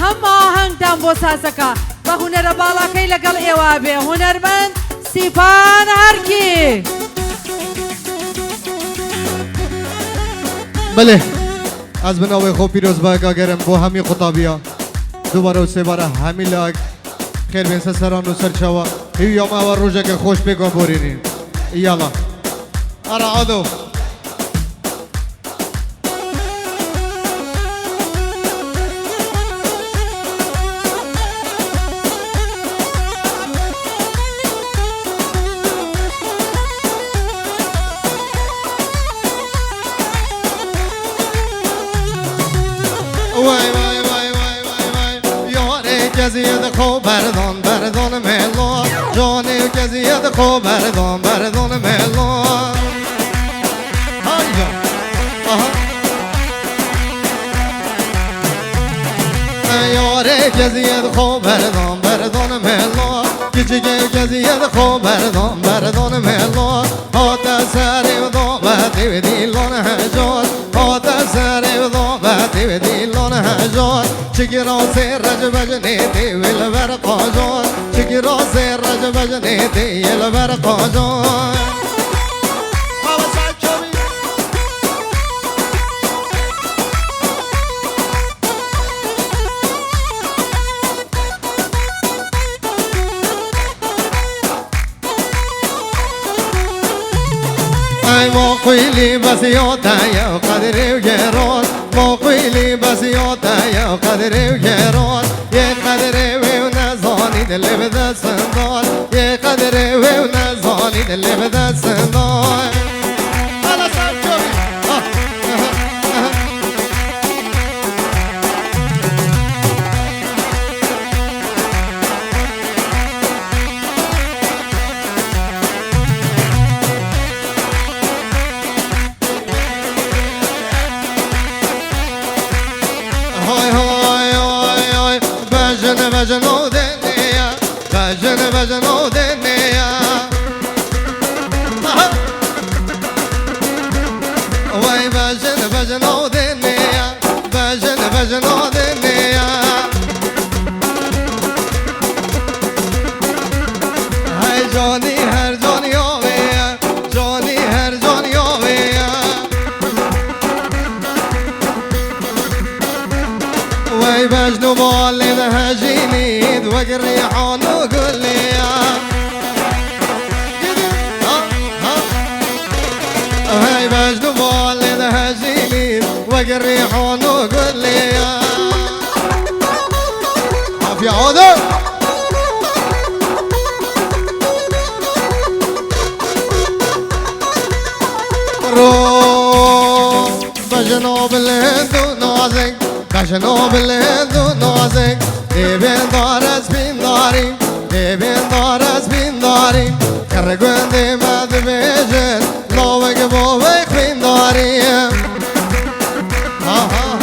هەم ئاهەنگدان بۆ سازەکە بە هونەرە باڵاکەی لەگەڵ ئێوە بێ هونەرمەند سیپان هەرکی بله از بناوی خوب پیرۆزبایەکە گەرم بۆ هەمی قوتابیە دووبارە و سێبارە هەمی لاک خێر بێن سەران و سەرچاوە هیویا ماوە ڕۆژێکە خۆش پێکۆ بۆرێنین یاڵا ئەرە عادۆ وای وای وای وای وای وای یاره جزیه خوب بردان بردان ملو جانی جزیه خوب بردان بردان ملو آیا یاره جزیه خوب بردان بردان ملو کچیگه جزیه خوب بردان بردان ملو آت سری و دو ضابطي وديلون هجون هات سري ضابطي وديلون هجون شكرا سير رجب جنيتي والبرق هجون شكرا سير رجب جنيتي البرق هجون موقيلي بس يوتا يا قدري وجيرون موقيلي بس يوتا يا قدري وجيرون يا قدري ونزوني اللي بدا الصندوق يا قدري ونزوني اللي بدا الصندوق على صوتي بجنو دنيا بجنو دنيا واي بجنو دنيا بجنو دنيا هاي جوني هر جوني يوميا جوني هر جوني يوميا واي بجنو بالي هجيني وقريحون وقول لي هاي بجنو بالي هجيني وقريحون وقول لي عافية عودة روح بجنو بالهند ونازك بجنو بالهند ونازك بين دارس بين داري بين دارس بين داري كرقون دي ما دبيجن لوك بوك بين داري ها ها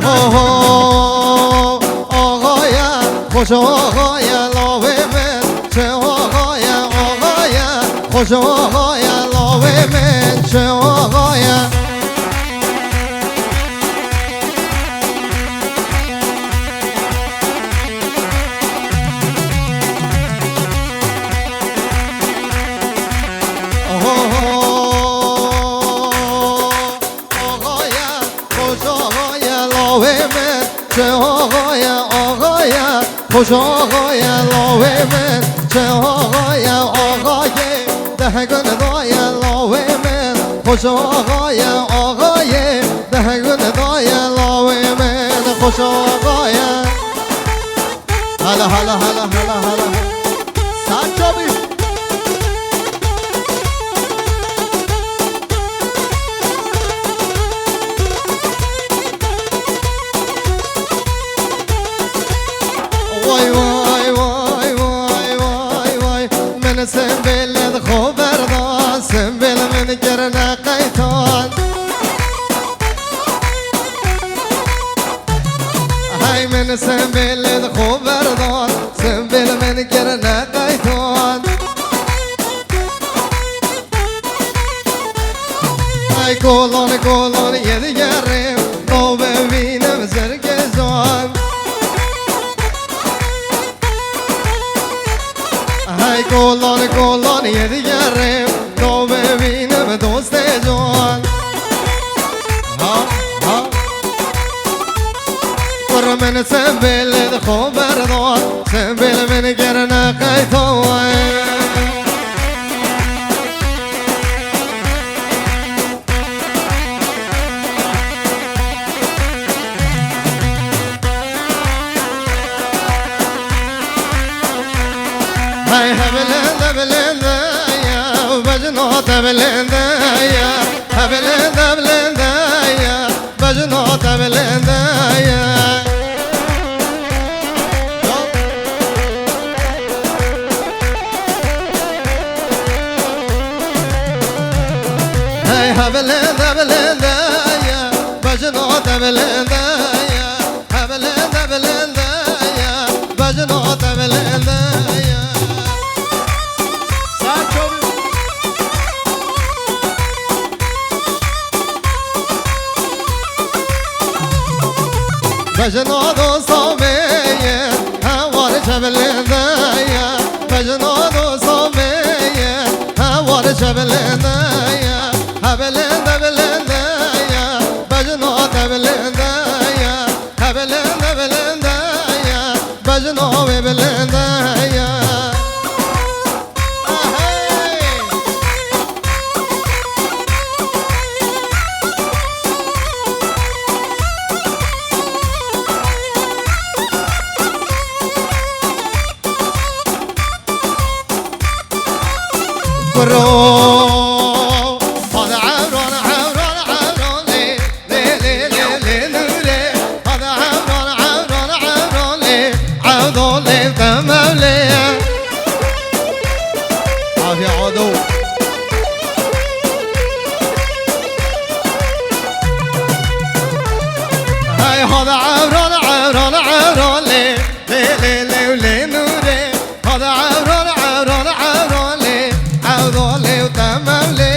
ها هو آغايا خوش آغايا لاوی من چه آغايا آغايا خوش آغايا لاوی من چه آغايا خوش آقایا لاوی من چه آقایا آقای دهگون دایا لاوی من خوش آقایا آقای دهگون دایا لاوی من خوش آقایا هلا هلا هلا هلا هلا ساچوبی سنبل خوبردان سنبل من گرنا قیتان های من سنبل خوبردان سنبل من گرنا قیتان های گولان گولان یه دیگرم نو ببینم زرگزان های گولان گولان یه دیگرم تو ببینم دوست جان ها ها ور من سنبل خوبردان سنبل من گرنا قیتان هاي هبلند بلند يا بجنوت بلند يا هبلند بلند يا بجنوت بلند يا هاي هبلند بلند يا بجنوت بلند يا هبلند بلند يا بجنوت بلند بجناد و صامية هوار جبل دايا بجناد و صامية هوار جبل دايا هبل دايا بجناد هبل دايا هبل دايا بجناد هبل دايا برو هذا عبران عبران عبران لي لي لي لي لي نوري هذا عبران عبران عبران لي عودو لي تمام لي عافية عودو هاي هذا عبران عبران عبران لي لي لي لي لي نوري هذا عبران عبران عبران لي عودو لي وتمام لي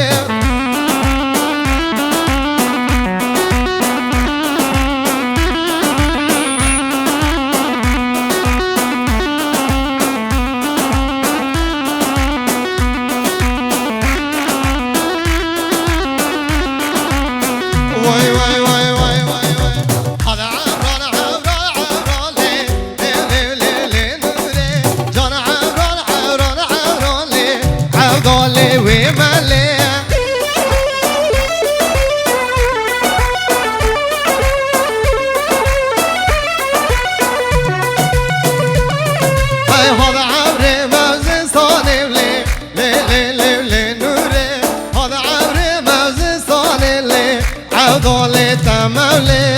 واي واي واي واي واي واي هذا عبران عبران عبران لي لي لي لي نوري جانا عبران عبران عبران لي عودو لي ومالي هاي هذا عبري موزن صاني لي لي لي لي نوري هذا عبري موزن صاني لي عودو لي تمام لي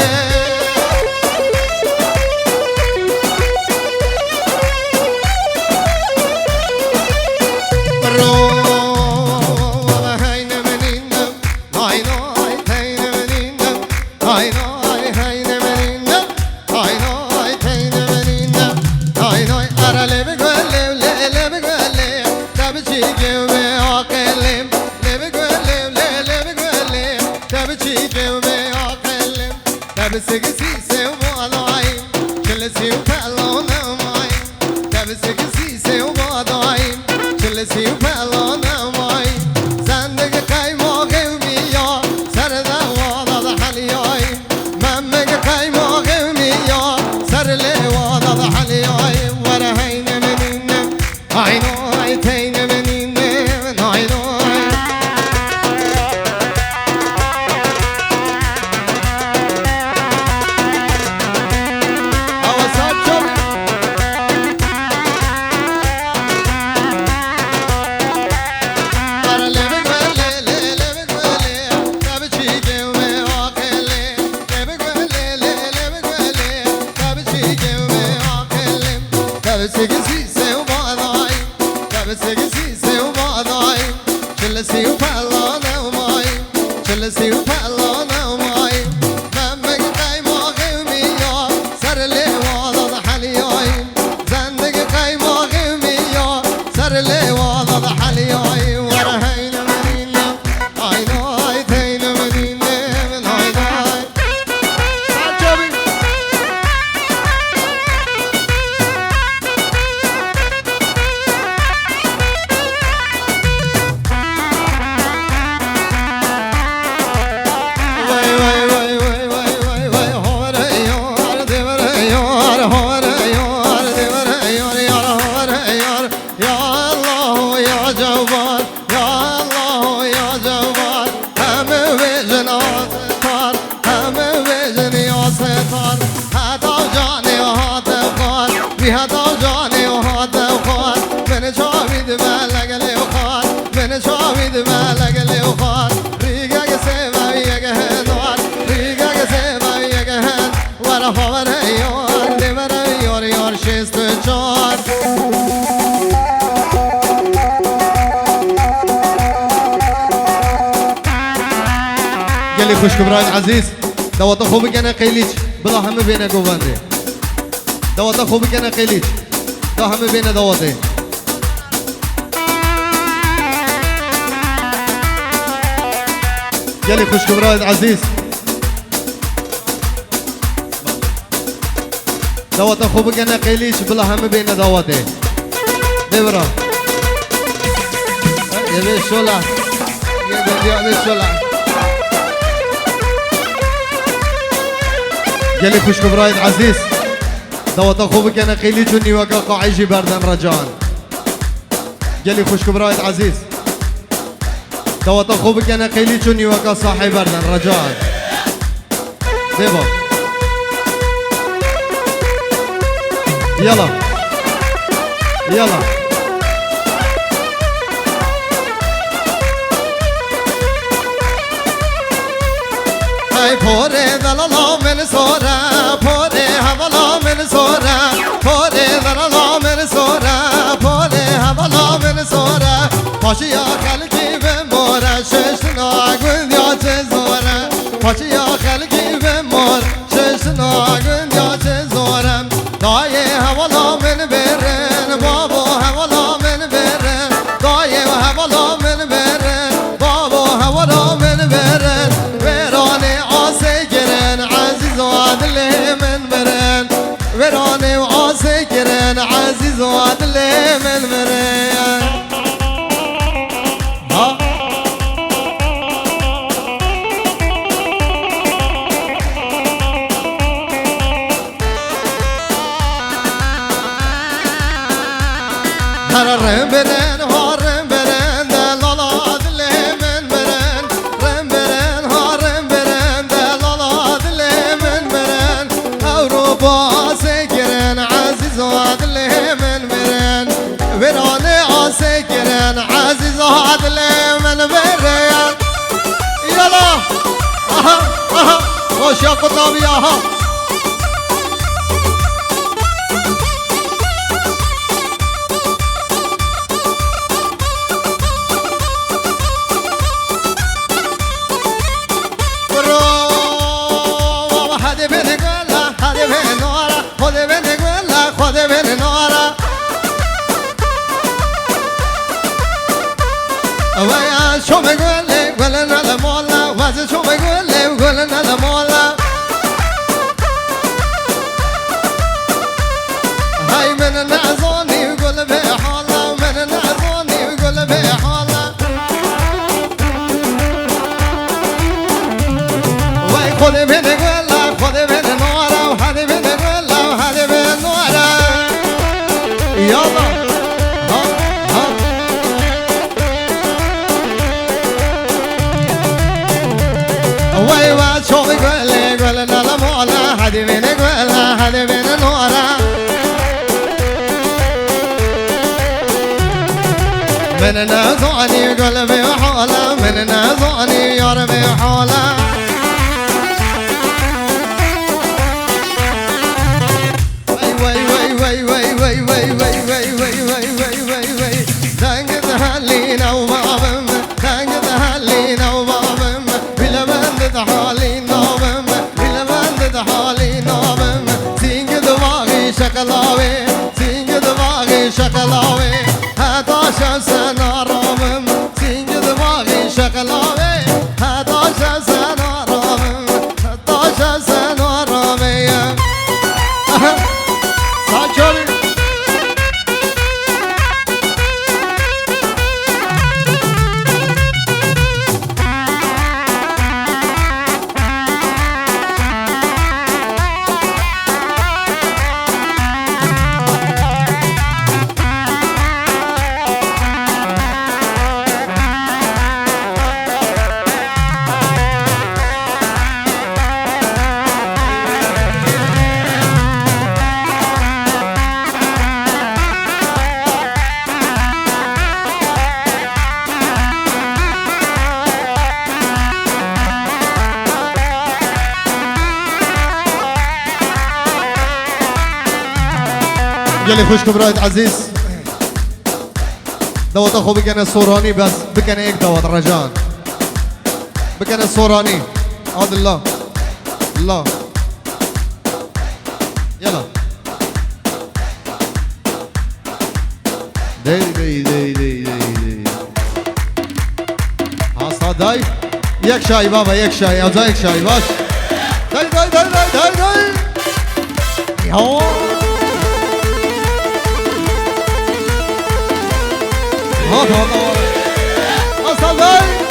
قال خوش كبران عزيز دوات خوبك انا قيليش بلا هم بينا قوانري دوات خوبك انا قيليش دا هم بينا دواتي قال خوش كبران عزيز دوات خوب کنه قیلیش بلا همه بین دواته دبرا یه به شولا یه دنیا به شولا گلی خوش کبرایت عزیز دوات خوب کنه قیلیش و نیوکا قاعیجی بردن رجان گلی خوش کبرایت عزیز دوات خوب کنه قیلیش و نیوکا صاحی بردن رجان دبا يلا يلا هاي پوره دلالا من سورا پوره حوالا من سورا پوره دلالا من سورا پوره حوالا من سورا پاشی یا خلقی به مورا ششنا گل یا چه زورا پاشی یا خلقی به مور ششنا گل یا چه زورم دایه حوالا من برن بابا حوالا من برن دایه حوالا من برن بابا حوالا من برن ورانه آسه گرن عزیز و عدل من برن ورانه آسه گرن عزیز و عدل من برن ها رم برن ها رم برن دلالا دل من برن رم برن ها رم برن دلالا دل من برن اروپا سکرن عزیز و دل من برن ورانه آسکرن عزیز و دل من برن یلا آها آها خوش یا قطابی آها ويا شو بقول لك قولنا لمولا وازي شو بقول لك قولنا لمولا هاي من النعزوني وقول بحالة من النعزوني وقول بحالة وي خذي من قولة خذي من نورة وهذي من قولة وهذي من نورة يلا ويوا شو يقول لي قولنا لمولا هذي من قولة هذي من نورة من نازعني قلبي وحولة من نازعني يا ربي حولة وي وي وي وي وي وي وي وي وي وي وي وي وي دنگ تهلينا وبابم دنگ تهلينا وبابم بلا بند حالي نوبم بلا بند حالي نوبم سينگ دماغي شكلاوي سينگ دماغي شكلاوي هذا شمسنا رامم سينگ دماغي شكلاوي هذا شمسنا رامم هذا شمسنا رامي ساچوري يلي خوش كبرايت عزيز دوت اخو بكن الصوراني بس بكن هيك دوت رجان بكن الصوراني هذا الله الله يلا دي دي دي دي دي ها داي يك شاي بابا يك شاي او يك شاي باش داي داي داي داي داي يا هات هات أصل داي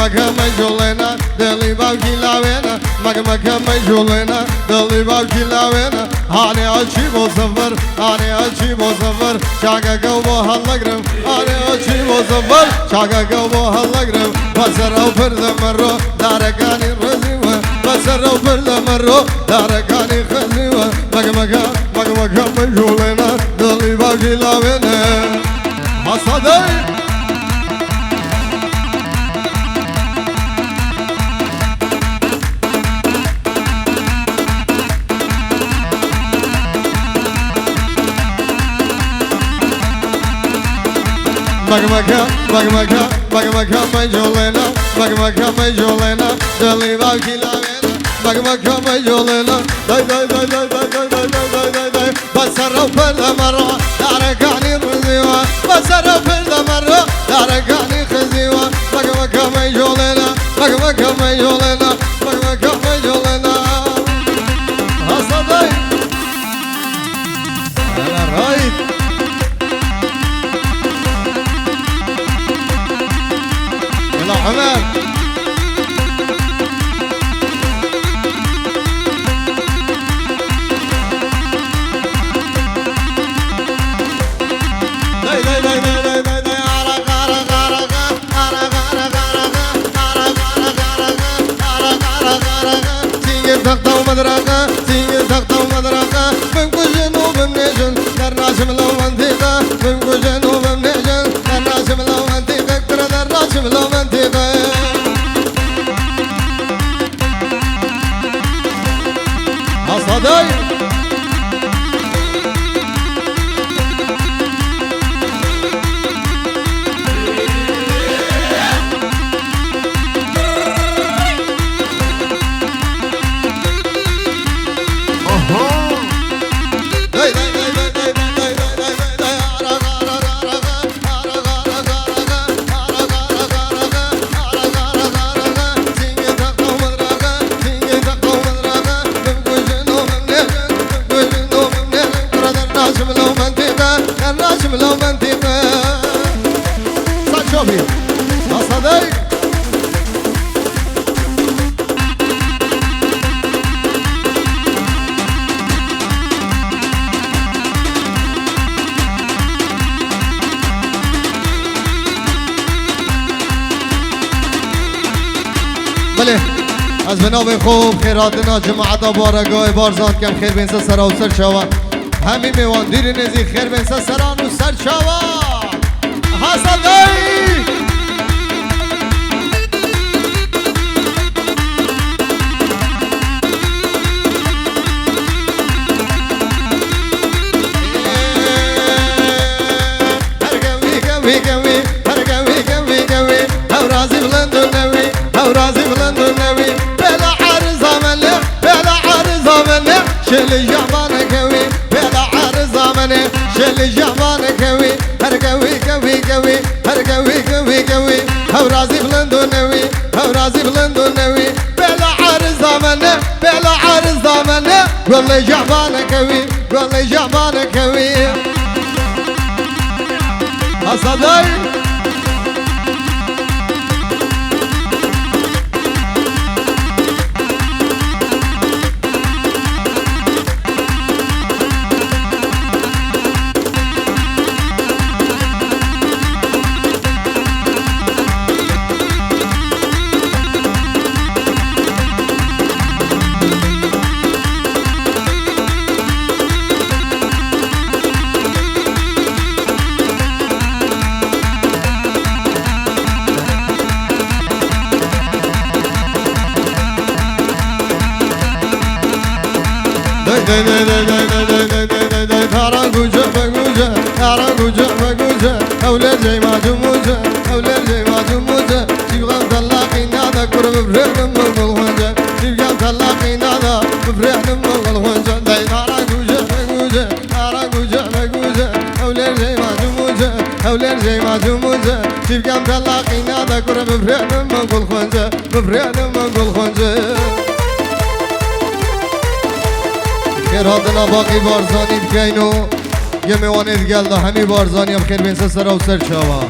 maga majolena deli bavki lavena maga majolena deli bavki lavena hani açı bozafır hani açı bozafır şaga gavo halagram hani açı bozafır şaga gavo halagram basara perda marro darakani reziva basara perda marro darakani khaziva maga majolena deli bavki lavena hasaday Magmaka majolena deli bavki lavena magmaka majolena day basara perda marra darakani reziva basara perda marra darakani khaziva magmaka majolena hasaday ala right يلا حمام تقطع مدرقة تيجي تقطع مدرقة من كل جنوب منيجن درناش من لو منطقة من كل جنوب منيجن درناش من لو منطقة ترى درناش من لو منطقة أصدقائي لو منطقة صار شوفي أصدقائي بله از بنام خوب خیراتنا جماعت بارگاه بارزاد کم خیر بینسا سرا و سر شوا همین میوان دیر نزی خیر بینسا سران و سر شوا حسن دایی هورازي بلندو نوي هورازي بلندو نوي بلا عرض مني بلا عرض مني شل جبان كوي بلا عرض مني شل جبان كوي هرقوي كوي كوي هرقوي كوي كوي هورازي بلندو نوي هورازي بلندو نوي بلا عرض مني بلا عرض مني والله جبان كوي والله جبان كوي أصدقائي يارا قوجة بقوجة يارا قوجة بقوجة أولاد زي ما جموزة أولاد زي ما جموزة تبغى مطلقين هذا كرة بفرح من الغنجة تبغى مطلقين هذا بفرح من الغنجة يارا قوجة بقوجة يارا قوجة بقوجة أولاد زي ما جموزة أولاد زي ما جموزة تبقى مطلقين هذا كرة بفرح من الغنجة بفرح من الغنجة خير هادنا باقی بارزانی بکینو یه میوانید گل ده همی بارزانی هم خیر بین سر و سر شوا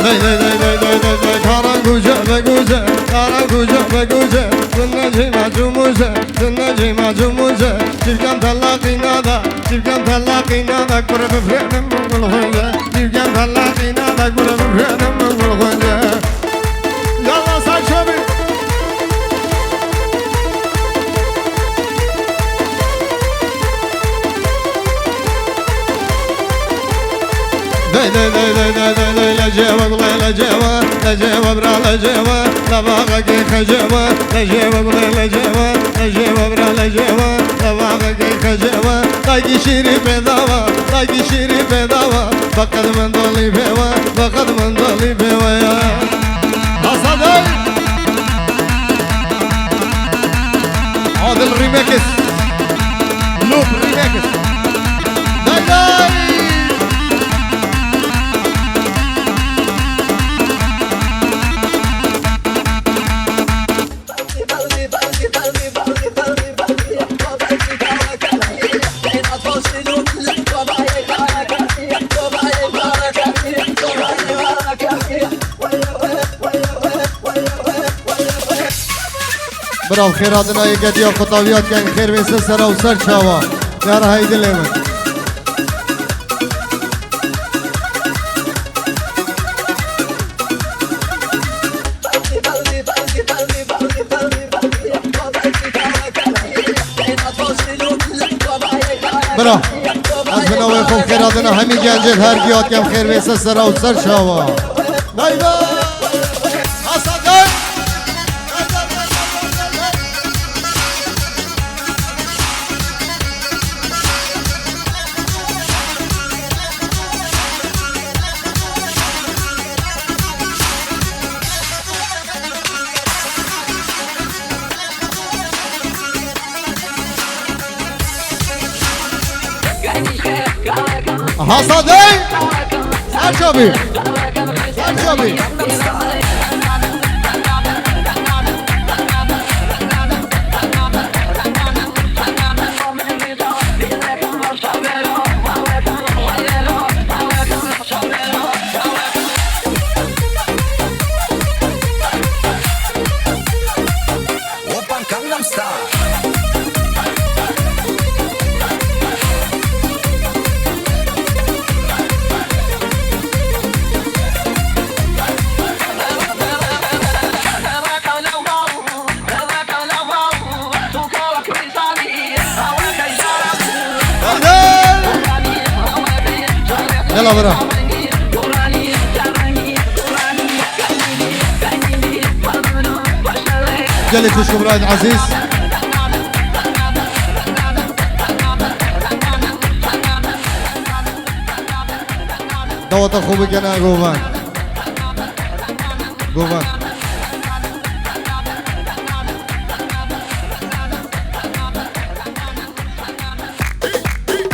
دی دی دی دی دی دی دی تارا گوجه بگوجه تارا گوجه بگوجه زندگی مجموزه زندگی مجموزه چیکم طلاقی ندا چیکم طلاقی ندا کره بفرنم بقول خنجه چیکم طلاقی ندا کره بفرنم بقول خنجه یالا ساچوبی دی دی دی دی دی دی دی لجوا بغلي لجوا لجوا برا لجوا لباغا كي خجوا لجوا بغلي لجوا لجوا برا لجوا لباغا كي خجوا لاقي شيري بدوا لاقي شيري بدوا فقد من ضلي بوا فقد من ضلي بوا يا أصدق عادل ريميكس لوب ريميكس داي داي برام خیراتنا یک دیا خطابیات کن خیر بیسه سر و سر چاوا یارا های دل من برا از بناوی خوب خیراتنا همین گنجل هر گیات کن خیر بیسه سر و سر چاوا بای بای حسادي سرچابی سرچابی يلا برا جلي تشكو براد عزيز دوت خوبك انا قومان قومان